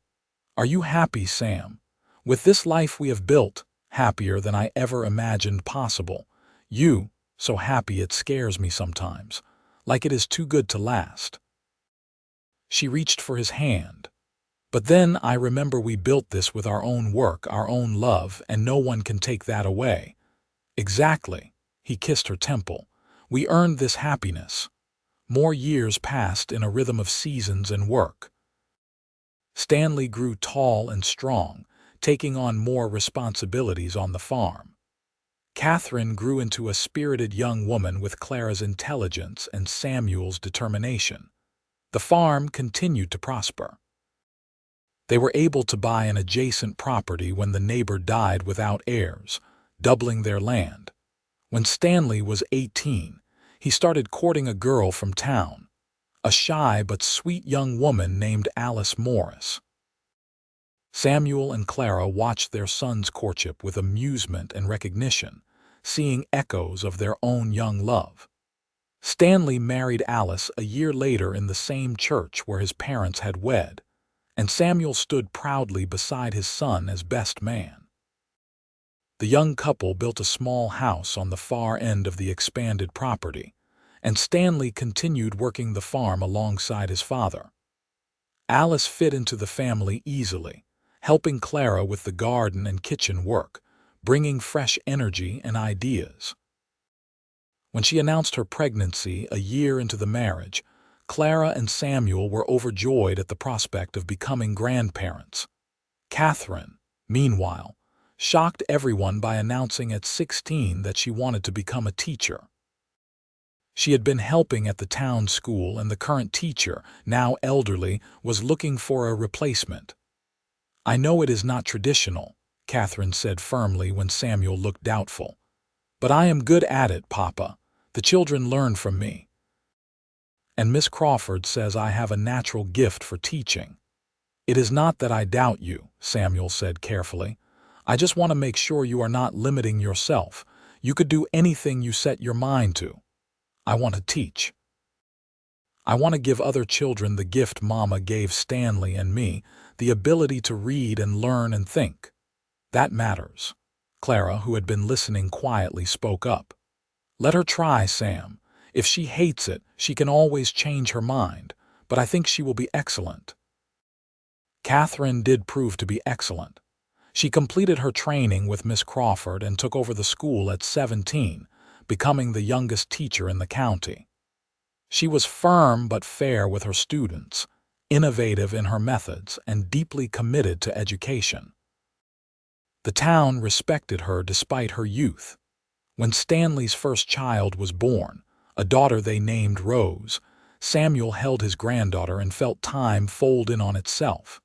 Speaker 1: Are you happy, Sam? With this life we have built, happier than I ever imagined possible. You, so happy it scares me sometimes, like it is too good to last. She reached for his hand. But then I remember we built this with our own work, our own love, and no one can take that away. Exactly. He kissed her temple. We earned this happiness. More years passed in a rhythm of seasons and work. Stanley grew tall and strong, taking on more responsibilities on the farm. Catherine grew into a spirited young woman with Clara's intelligence and Samuel's determination. The farm continued to prosper. They were able to buy an adjacent property when the neighbor died without heirs, doubling their land. When Stanley was 18, he started courting a girl from town, a shy but sweet young woman named Alice Morris. Samuel and Clara watched their son's courtship with amusement and recognition, seeing echoes of their own young love. Stanley married Alice a year later in the same church where his parents had wed, and Samuel stood proudly beside his son as best man. The young couple built a small house on the far end of the expanded property, and Stanley continued working the farm alongside his father. Alice fit into the family easily, helping Clara with the garden and kitchen work, bringing fresh energy and ideas. When she announced her pregnancy a year into the marriage, Clara and Samuel were overjoyed at the prospect of becoming grandparents. Catherine, meanwhile, shocked everyone by announcing at 16 that she wanted to become a teacher. She had been helping at the town school, and the current teacher, now elderly, was looking for a replacement. I know it is not traditional, Catherine said firmly when Samuel looked doubtful. But I am good at it, Papa. The children learn from me. And Miss Crawford says I have a natural gift for teaching. It is not that I doubt you, Samuel said carefully. I just want to make sure you are not limiting yourself. You could do anything you set your mind to. I want to teach. I want to give other children the gift Mama gave Stanley and me, the ability to read and learn and think. That matters. Clara, who had been listening quietly, spoke up. Let her try, Sam. If she hates it, she can always change her mind, but I think she will be excellent. Catherine did prove to be excellent. She completed her training with Miss Crawford and took over the school at 17, becoming the youngest teacher in the county. She was firm but fair with her students, innovative in her methods, and deeply committed to education. The town respected her despite her youth. When Stanley's first child was born, a daughter they named Rose, Samuel held his granddaughter and felt time fold in on itself.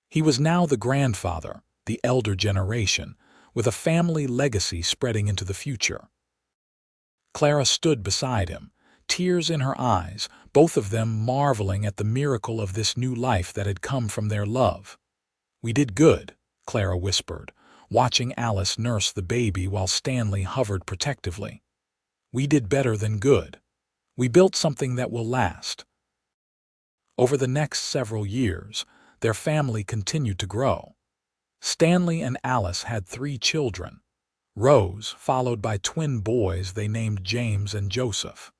Speaker 1: He was now the grandfather, the elder generation, with a family legacy spreading into the future. Clara stood beside him, tears in her eyes, both of them marveling at the miracle of this new life that had come from their love. We did good, Clara whispered, watching Alice nurse the baby while Stanley hovered protectively. We did better than good. We built something that will last. Over the next several years, their family continued to grow. Stanley and Alice had 3 children. Rose, followed by twin boys they named James and Joseph.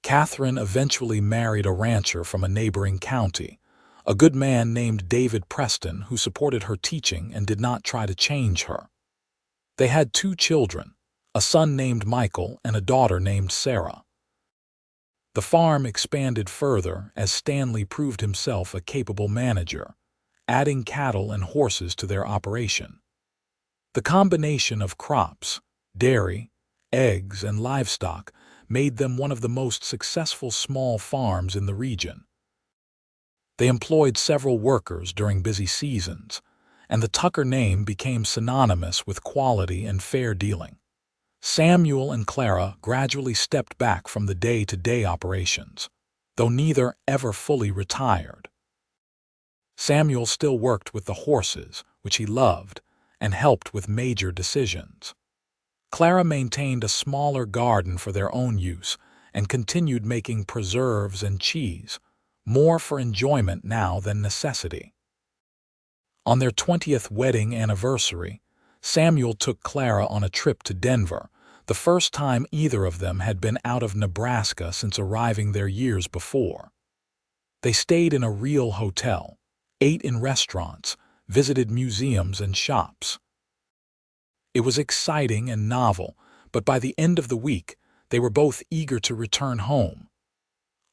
Speaker 1: Catherine eventually married a rancher from a neighboring county, a good man named David Preston who supported her teaching and did not try to change her. They had 2 children, a son named Michael and a daughter named Sarah. The farm expanded further as Stanley proved himself a capable manager, adding cattle and horses to their operation. The combination of crops, dairy, eggs, and livestock made them one of the most successful small farms in the region. They employed several workers during busy seasons, and the Tucker name became synonymous with quality and fair dealing. Samuel and Clara gradually stepped back from the day-to-day operations, though neither ever fully retired. Samuel still worked with the horses, which he loved, and helped with major decisions. Clara maintained a smaller garden for their own use and continued making preserves and cheese, more for enjoyment now than necessity. On their 20th wedding anniversary, Samuel took Clara on a trip to Denver, the first time either of them had been out of Nebraska since arriving there years before. They stayed in a real hotel, ate in restaurants, visited museums and shops. It was exciting and novel, but by the end of the week, they were both eager to return home.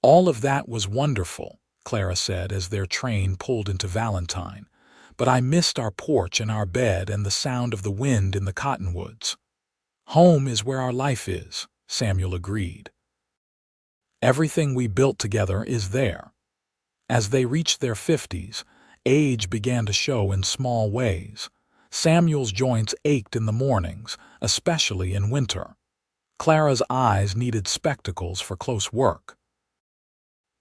Speaker 1: "All of that was wonderful," Clara said as their train pulled into Valentine, "but I missed our porch and our bed and the sound of the wind in the cottonwoods." "Home is where our life is," Samuel agreed. "Everything we built together is there." As they reached their 50s, age began to show in small ways. Samuel's joints ached in the mornings, especially in winter. Clara's eyes needed spectacles for close work.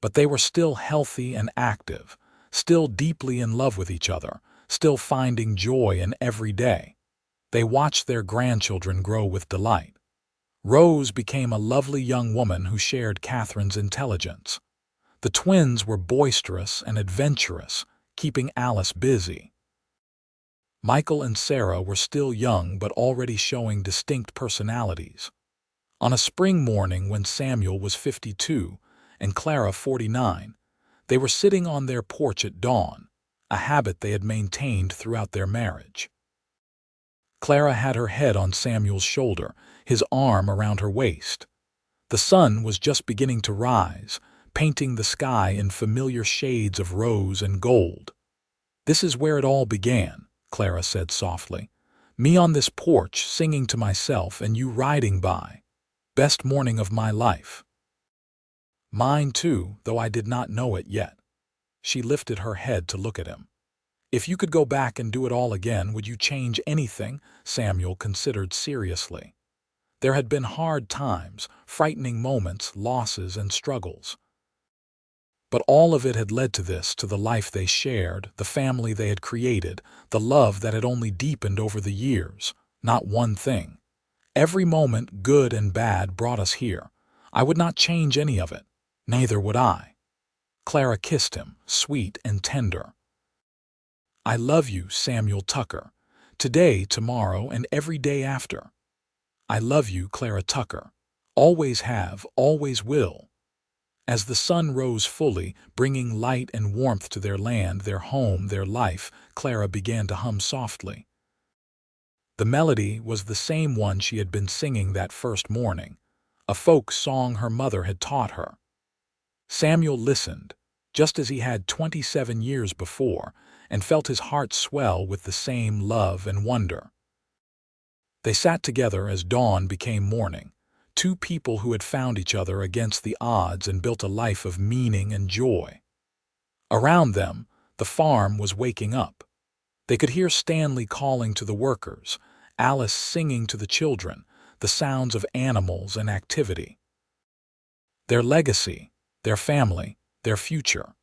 Speaker 1: But they were still healthy and active, still deeply in love with each other, still finding joy in every day. They watched their grandchildren grow with delight. Rose became a lovely young woman who shared Catherine's intelligence. The twins were boisterous and adventurous, keeping Alice busy. Michael and Sarah were still young but already showing distinct personalities. On a spring morning when Samuel was 52 and Clara 49, they were sitting on their porch at dawn, a habit they had maintained throughout their marriage. Clara had her head on Samuel's shoulder, his arm around her waist. The sun was just beginning to rise, painting the sky in familiar shades of rose and gold. "This is where it all began," Clara said softly. "Me on this porch singing to myself and you riding by. Best morning of my life." "Mine too, though I did not know it yet." She lifted her head to look at him. "If you could go back and do it all again, would you change anything?" Samuel considered seriously. There had been hard times, frightening moments, losses and struggles. But all of it had led to this, to the life they shared, the family they had created, the love that had only deepened over the years. Not one thing. Every moment, good and bad, brought us here. I would not change any of it. Neither would I. Clara kissed him, sweet and tender. "I love you, Samuel Tucker. Today, tomorrow, and every day after. I love you, Clara Tucker. Always have, always will." As the sun rose fully, bringing light and warmth to their land, their home, their life, Clara began to hum softly. The melody was the same one she had been singing that first morning, a folk song her mother had taught her. Samuel listened, just as he had 27 years before, and felt his heart swell with the same love and wonder. They sat together as dawn became morning, two people who had found each other against the odds and built a life of meaning and joy. Around them, the farm was waking up. They could hear Stanley calling to the workers, Alice singing to the children, the sounds of animals and activity. Their legacy, their family, their future.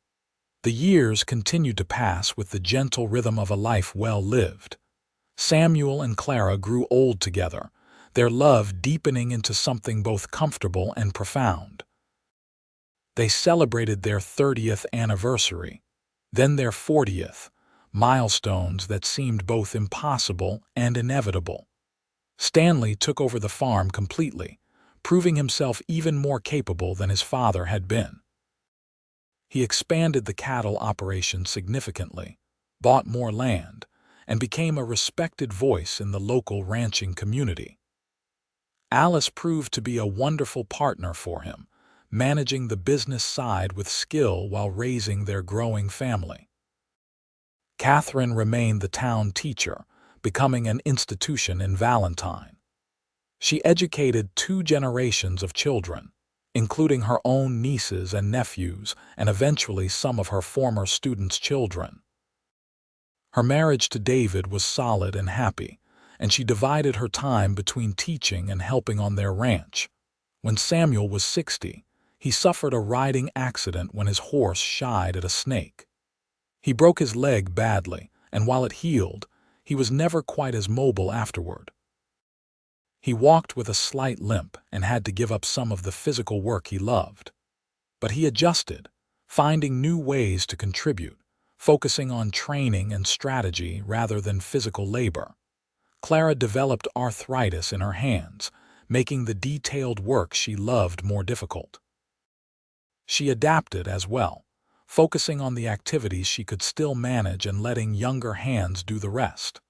Speaker 1: The years continued to pass with the gentle rhythm of a life well lived. Samuel and Clara grew old together, their love deepening into something both comfortable and profound. They celebrated their 30th anniversary, then their 40th, milestones that seemed both impossible and inevitable. Stanley took over the farm completely, proving himself even more capable than his father had been. He expanded the cattle operation significantly, bought more land, and became a respected voice in the local ranching community. Alice proved to be a wonderful partner for him, managing the business side with skill while raising their growing family. Catherine remained the town teacher, becoming an institution in Valentine. She educated 2 generations of children, including her own nieces and nephews and eventually some of her former students' children. Her marriage to David was solid and happy, and she divided her time between teaching and helping on their ranch. When Samuel was 60, he suffered a riding accident when his horse shied at a snake. He broke his leg badly, and while it healed, he was never quite as mobile afterward. He walked with a slight limp and had to give up some of the physical work he loved. But he adjusted, finding new ways to contribute, focusing on training and strategy rather than physical labor. Clara developed arthritis in her hands, making the detailed work she loved more difficult. She adapted as well, focusing on the activities she could still manage and letting younger hands do the rest.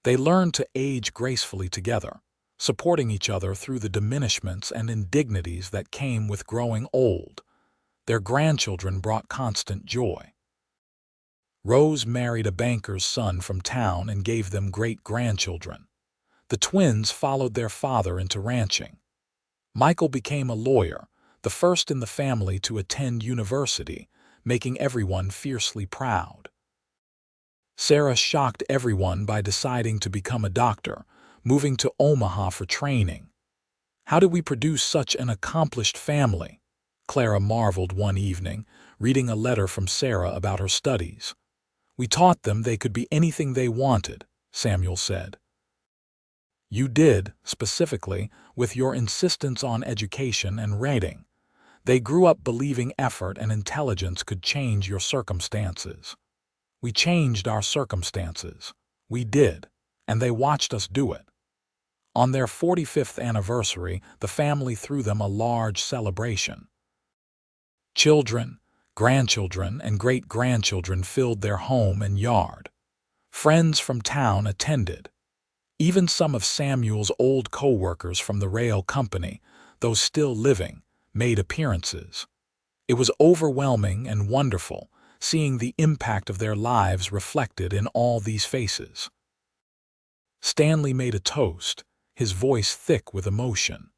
Speaker 1: They learned to age gracefully together, supporting each other through the diminishments and indignities that came with growing old. Their grandchildren brought constant joy. Rose married a banker's son from town and gave them great-grandchildren. The twins followed their father into ranching. Michael became a lawyer, the first in the family to attend university, making everyone fiercely proud. Sarah shocked everyone by deciding to become a doctor, moving to Omaha for training. "How did we produce such an accomplished family?" Clara marveled one evening, reading a letter from Sarah about her studies. "We taught them they could be anything they wanted," Samuel said. "You did, specifically, with your insistence on education and reading. They grew up believing effort and intelligence could change your circumstances." "We changed our circumstances. We did, and they watched us do it." On their 45th anniversary, the family threw them a large celebration. Children, grandchildren, and great-grandchildren filled their home and yard. Friends from town attended. Even some of Samuel's old co-workers from the rail company, those still living, made appearances. It was overwhelming and wonderful, seeing the impact of their lives reflected in all these faces. Stanley made a toast, his voice thick with emotion.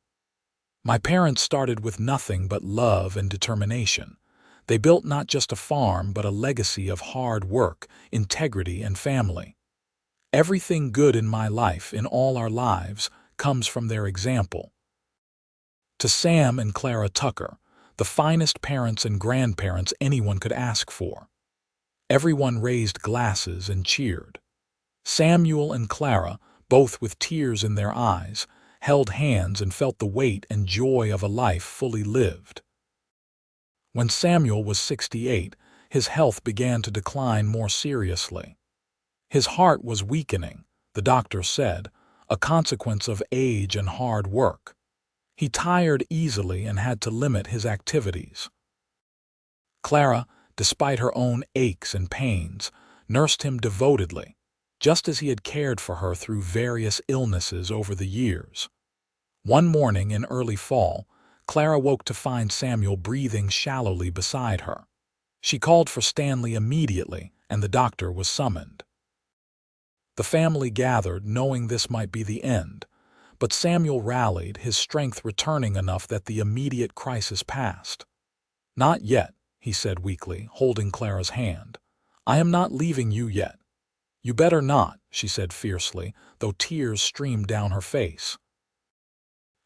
Speaker 1: "My parents started with nothing but love and determination. They built not just a farm but a legacy of hard work, integrity, and family. Everything good in my life, in all our lives, comes from their example." To Sam and Clara Tucker, the finest parents and grandparents anyone could ask for. Everyone raised glasses and cheered. Samuel and Clara, both with tears in their eyes, held hands and felt the weight and joy of a life fully lived. When Samuel was 68, his health began to decline more seriously. His heart was weakening, the doctor said, a consequence of age and hard work. He tired easily and had to limit his activities. Clara, despite her own aches and pains, nursed him devotedly, just as he had cared for her through various illnesses over the years. One morning in early fall, Clara woke to find Samuel breathing shallowly beside her. She called for Stanley immediately, and the doctor was summoned. The family gathered, knowing this might be the end, but Samuel rallied, his strength returning enough that the immediate crisis passed. "Not yet," he said weakly, holding Clara's hand. "I am not leaving you yet." "You better not," she said fiercely, though tears streamed down her face.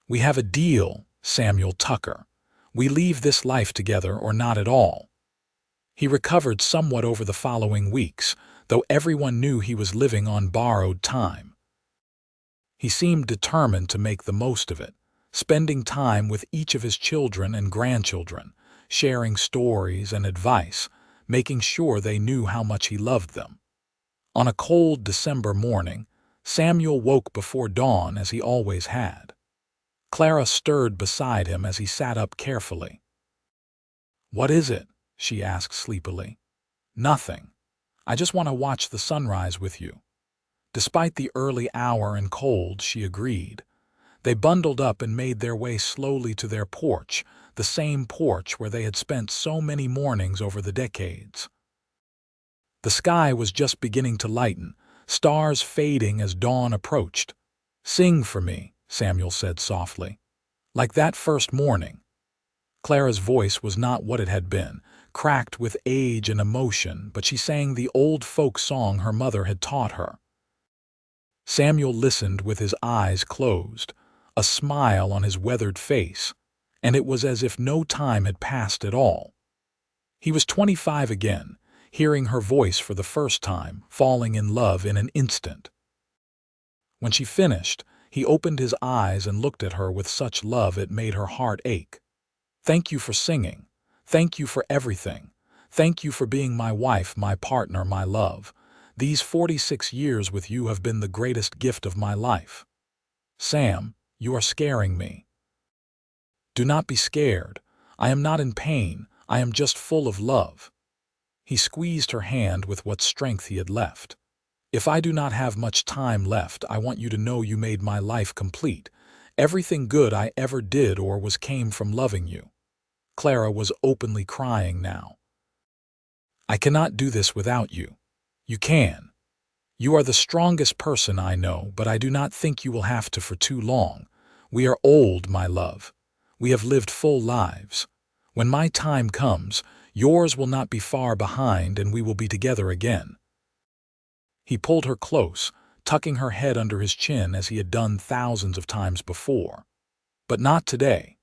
Speaker 1: "We have a deal, Samuel Tucker. We leave this life together or not at all." He recovered somewhat over the following weeks, though everyone knew he was living on borrowed time. He seemed determined to make the most of it, spending time with each of his children and grandchildren, sharing stories and advice, making sure they knew how much he loved them. On a cold December morning, Samuel woke before dawn as he always had. Clara stirred beside him as he sat up carefully. "What is it?" she asked sleepily. "Nothing. I just want to watch the sunrise with you." Despite the early hour and cold, she agreed. They bundled up and made their way slowly to their porch, the same porch where they had spent so many mornings over the decades. The sky was just beginning to lighten, stars fading as dawn approached. "Sing for me," Samuel said softly. "Like that first morning." Clara's voice was not what it had been, cracked with age and emotion, but she sang the old folk song her mother had taught her. Samuel listened with his eyes closed, a smile on his weathered face, and it was as if no time had passed at all. He was 25 again, hearing her voice for the first time, falling in love in an instant. When she finished, he opened his eyes and looked at her with such love it made her heart ache. "Thank you for singing. Thank you for everything. Thank you for being my wife, my partner, my love. These 46 years with you have been the greatest gift of my life." "Sam, you are scaring me." "Do not be scared. I am not in pain. I am just full of love." He squeezed her hand with what strength he had left. "If I do not have much time left, I want you to know you made my life complete. Everything good I ever did or was came from loving you." Clara was openly crying now. "I cannot do this without you." "You can. You are the strongest person I know, but I do not think you will have to for too long. We are old, my love. We have lived full lives. When my time comes, yours will not be far behind and we will be together again." He pulled her close, tucking her head under his chin as he had done thousands of times before. "But not today.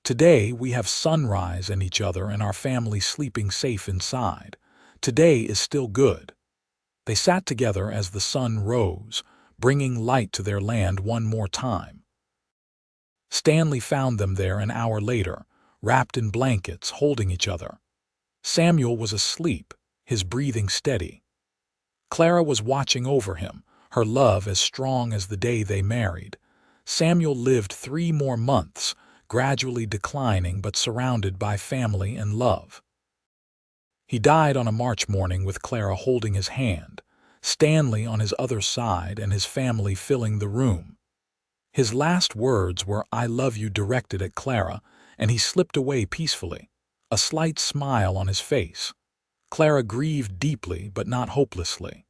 Speaker 1: Today we have sunrise and each other and our family sleeping safe inside. Today is still good." They sat together as the sun rose, bringing light to their land one more time. Stanley found them there an hour later, wrapped in blankets, holding each other. Samuel was asleep, his breathing steady. Clara was watching over him, her love as strong as the day they married. Samuel lived 3 more months, gradually declining but surrounded by family and love. He died on a March morning with Clara holding his hand, Stanley on his other side and his family filling the room. His last words were "I love you" directed at Clara, and he slipped away peacefully, a slight smile on his face. Clara grieved deeply but not hopelessly.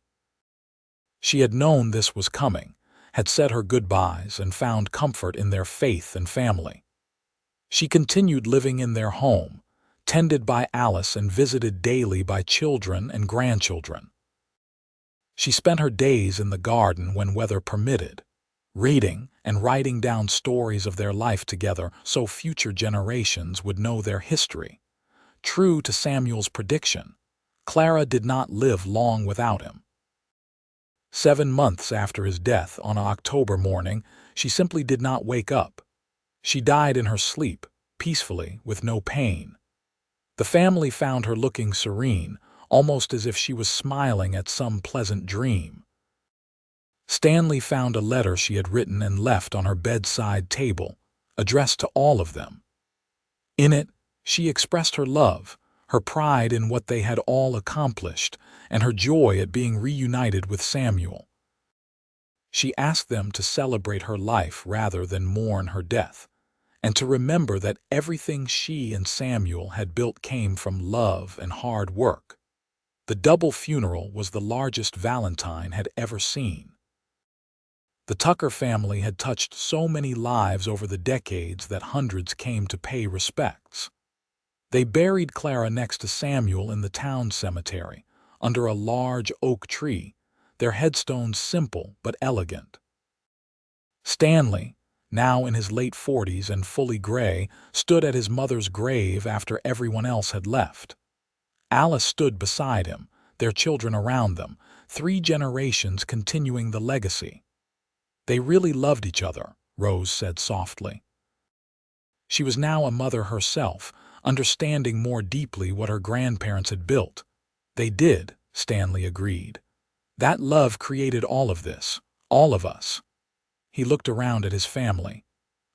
Speaker 1: She had known this was coming, had said her goodbyes and found comfort in their faith and family. She continued living in their home, tended by Alice and visited daily by children and grandchildren. She spent her days in the garden when weather permitted, reading and writing down stories of their life together so future generations would know their history. True to Samuel's prediction, Clara did not live long without him. 7 months after his death, on an October morning, she simply did not wake up. She died in her sleep, peacefully, with no pain. The family found her looking serene, almost as if she was smiling at some pleasant dream. Stanley found a letter she had written and left on her bedside table, addressed to all of them. In it, she expressed her love, her pride in what they had all accomplished, and her joy at being reunited with Samuel. She asked them to celebrate her life rather than mourn her death, and to remember that everything she and Samuel had built came from love and hard work. The double funeral was the largest Valentine had ever seen. The Tucker family had touched so many lives over the decades that hundreds came to pay respects. They buried Clara next to Samuel in the town cemetery, under a large oak tree, their headstones simple but elegant. Stanley, now in his late 40s and fully gray, stood at his mother's grave after everyone else had left. Alice stood beside him, their children around them, 3 generations continuing the legacy. "They really loved each other," Rose said softly. She was now a mother herself, understanding more deeply what her grandparents had built. "They did," Stanley agreed. "That love created all of this, all of us." He looked around at his family.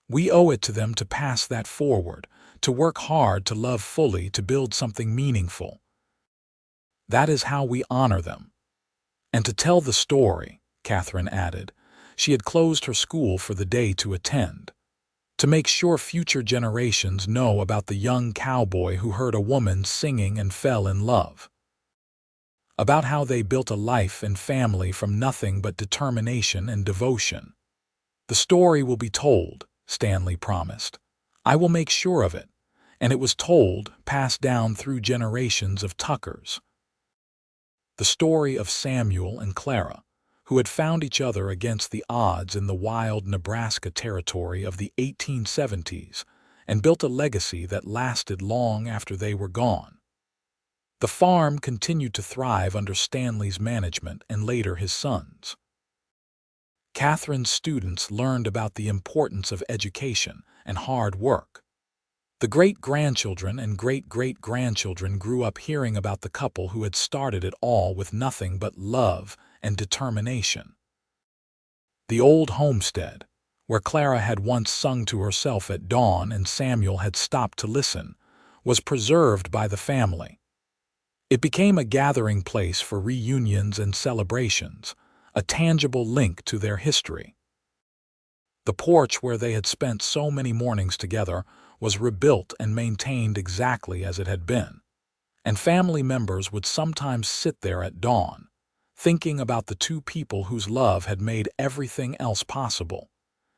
Speaker 1: We owe it to them to pass that forward, to work hard, to love fully, to build something meaningful. That is how we honor them. And to tell the story, Catherine added. She had closed her school for the day to attend, to make sure future generations know about the young cowboy who heard a woman singing and fell in love. About how they built a life and family from nothing but determination and devotion. The story will be told, Stanley promised. I will make sure of it. And it was told, passed down through generations of Tuckers. The story of Samuel and Clara, who had found each other against the odds in the wild Nebraska territory of the 1870s and built a legacy that lasted long after they were gone. The farm continued to thrive under Stanley's management and later his son's. Catherine's students learned about the importance of education and hard work. The great-grandchildren and great-great-grandchildren grew up hearing about the couple who had started it all with nothing but love and determination. The old homestead, where Clara had once sung to herself at dawn and Samuel had stopped to listen, was preserved by the family. It became a gathering place for reunions and celebrations, a tangible link to their history. The porch where they had spent so many mornings together was rebuilt and maintained exactly as it had been, and family members would sometimes sit there at dawn, thinking about the two people whose love had made everything else possible.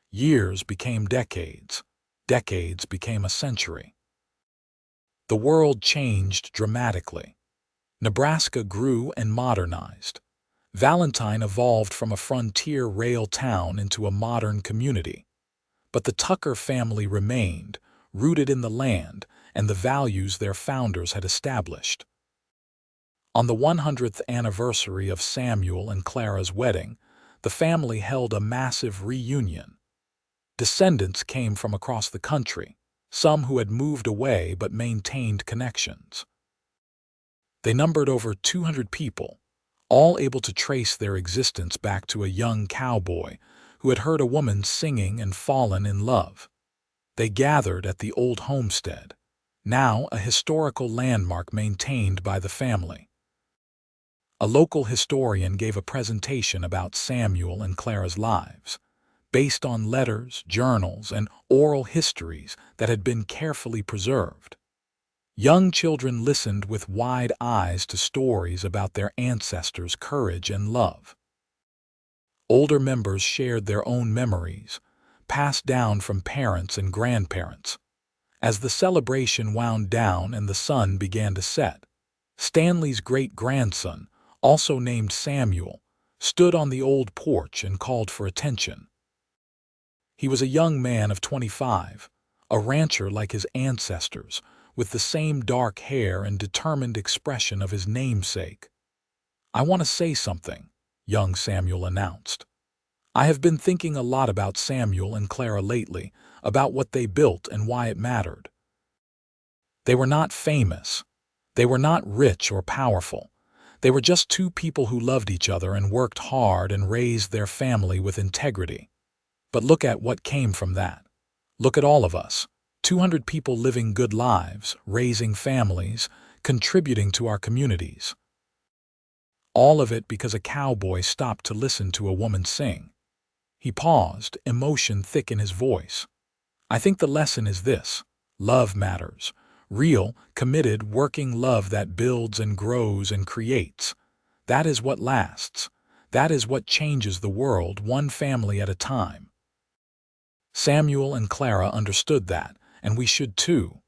Speaker 1: Years became decades. Decades became a century. The world changed dramatically. Nebraska grew and modernized. Valentine evolved from a frontier rail town into a modern community. But the Tucker family remained, rooted in the land and the values their founders had established. On the 100th anniversary of Samuel and Clara's wedding, the family held a massive reunion. Descendants came from across the country, some who had moved away but maintained connections. They numbered over 200 people, all able to trace their existence back to a young cowboy who had heard a woman singing and fallen in love. They gathered at the old homestead, now a historical landmark maintained by the family. A local historian gave a presentation about Samuel and Clara's lives, based on letters, journals, and oral histories that had been carefully preserved. Young children listened with wide eyes to stories about their ancestors' courage and love. Older members shared their own memories, passed down from parents and grandparents. As the celebration wound down and the sun began to set, Stanley's great-grandson, also named Samuel, stood on the old porch and called for attention. He was a young man of 25, a rancher like his ancestors, with the same dark hair and determined expression of his namesake. "I want to say something," young Samuel announced. "I have been thinking a lot about Samuel and Clara lately, about what they built and why it mattered. They were not famous. They were not rich or powerful. They were just two people who loved each other and worked hard and raised their family with integrity. But look at what came from that. Look at all of us. 200 people living good lives, raising families, contributing to our communities. All of it because a cowboy stopped to listen to a woman sing." He paused, emotion thick in his voice. "I think the lesson is this: love matters. Real, committed, working love that builds and grows and creates. That is what lasts. That is what changes the world, one family at a time." Samuel and Clara understood that, and we should too.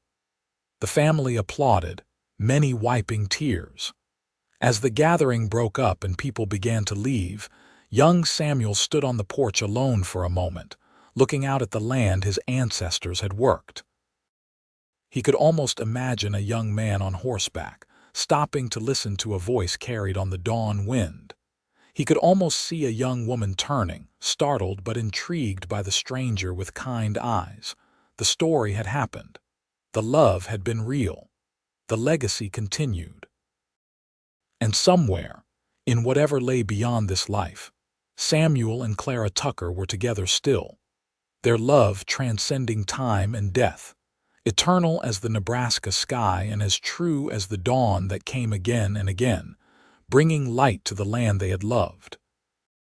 Speaker 1: The family applauded, many wiping tears. As the gathering broke up and people began to leave, young Samuel stood on the porch alone for a moment, looking out at the land his ancestors had worked. He could almost imagine a young man on horseback, stopping to listen to a voice carried on the dawn wind. He could almost see a young woman turning, startled but intrigued by the stranger with kind eyes. The story had happened. The love had been real. The legacy continued. And somewhere, in whatever lay beyond this life, Samuel and Clara Tucker were together still. their love transcending time and death, eternal as the Nebraska sky and as true as the dawn that came again and again, bringing light to the land they had loved.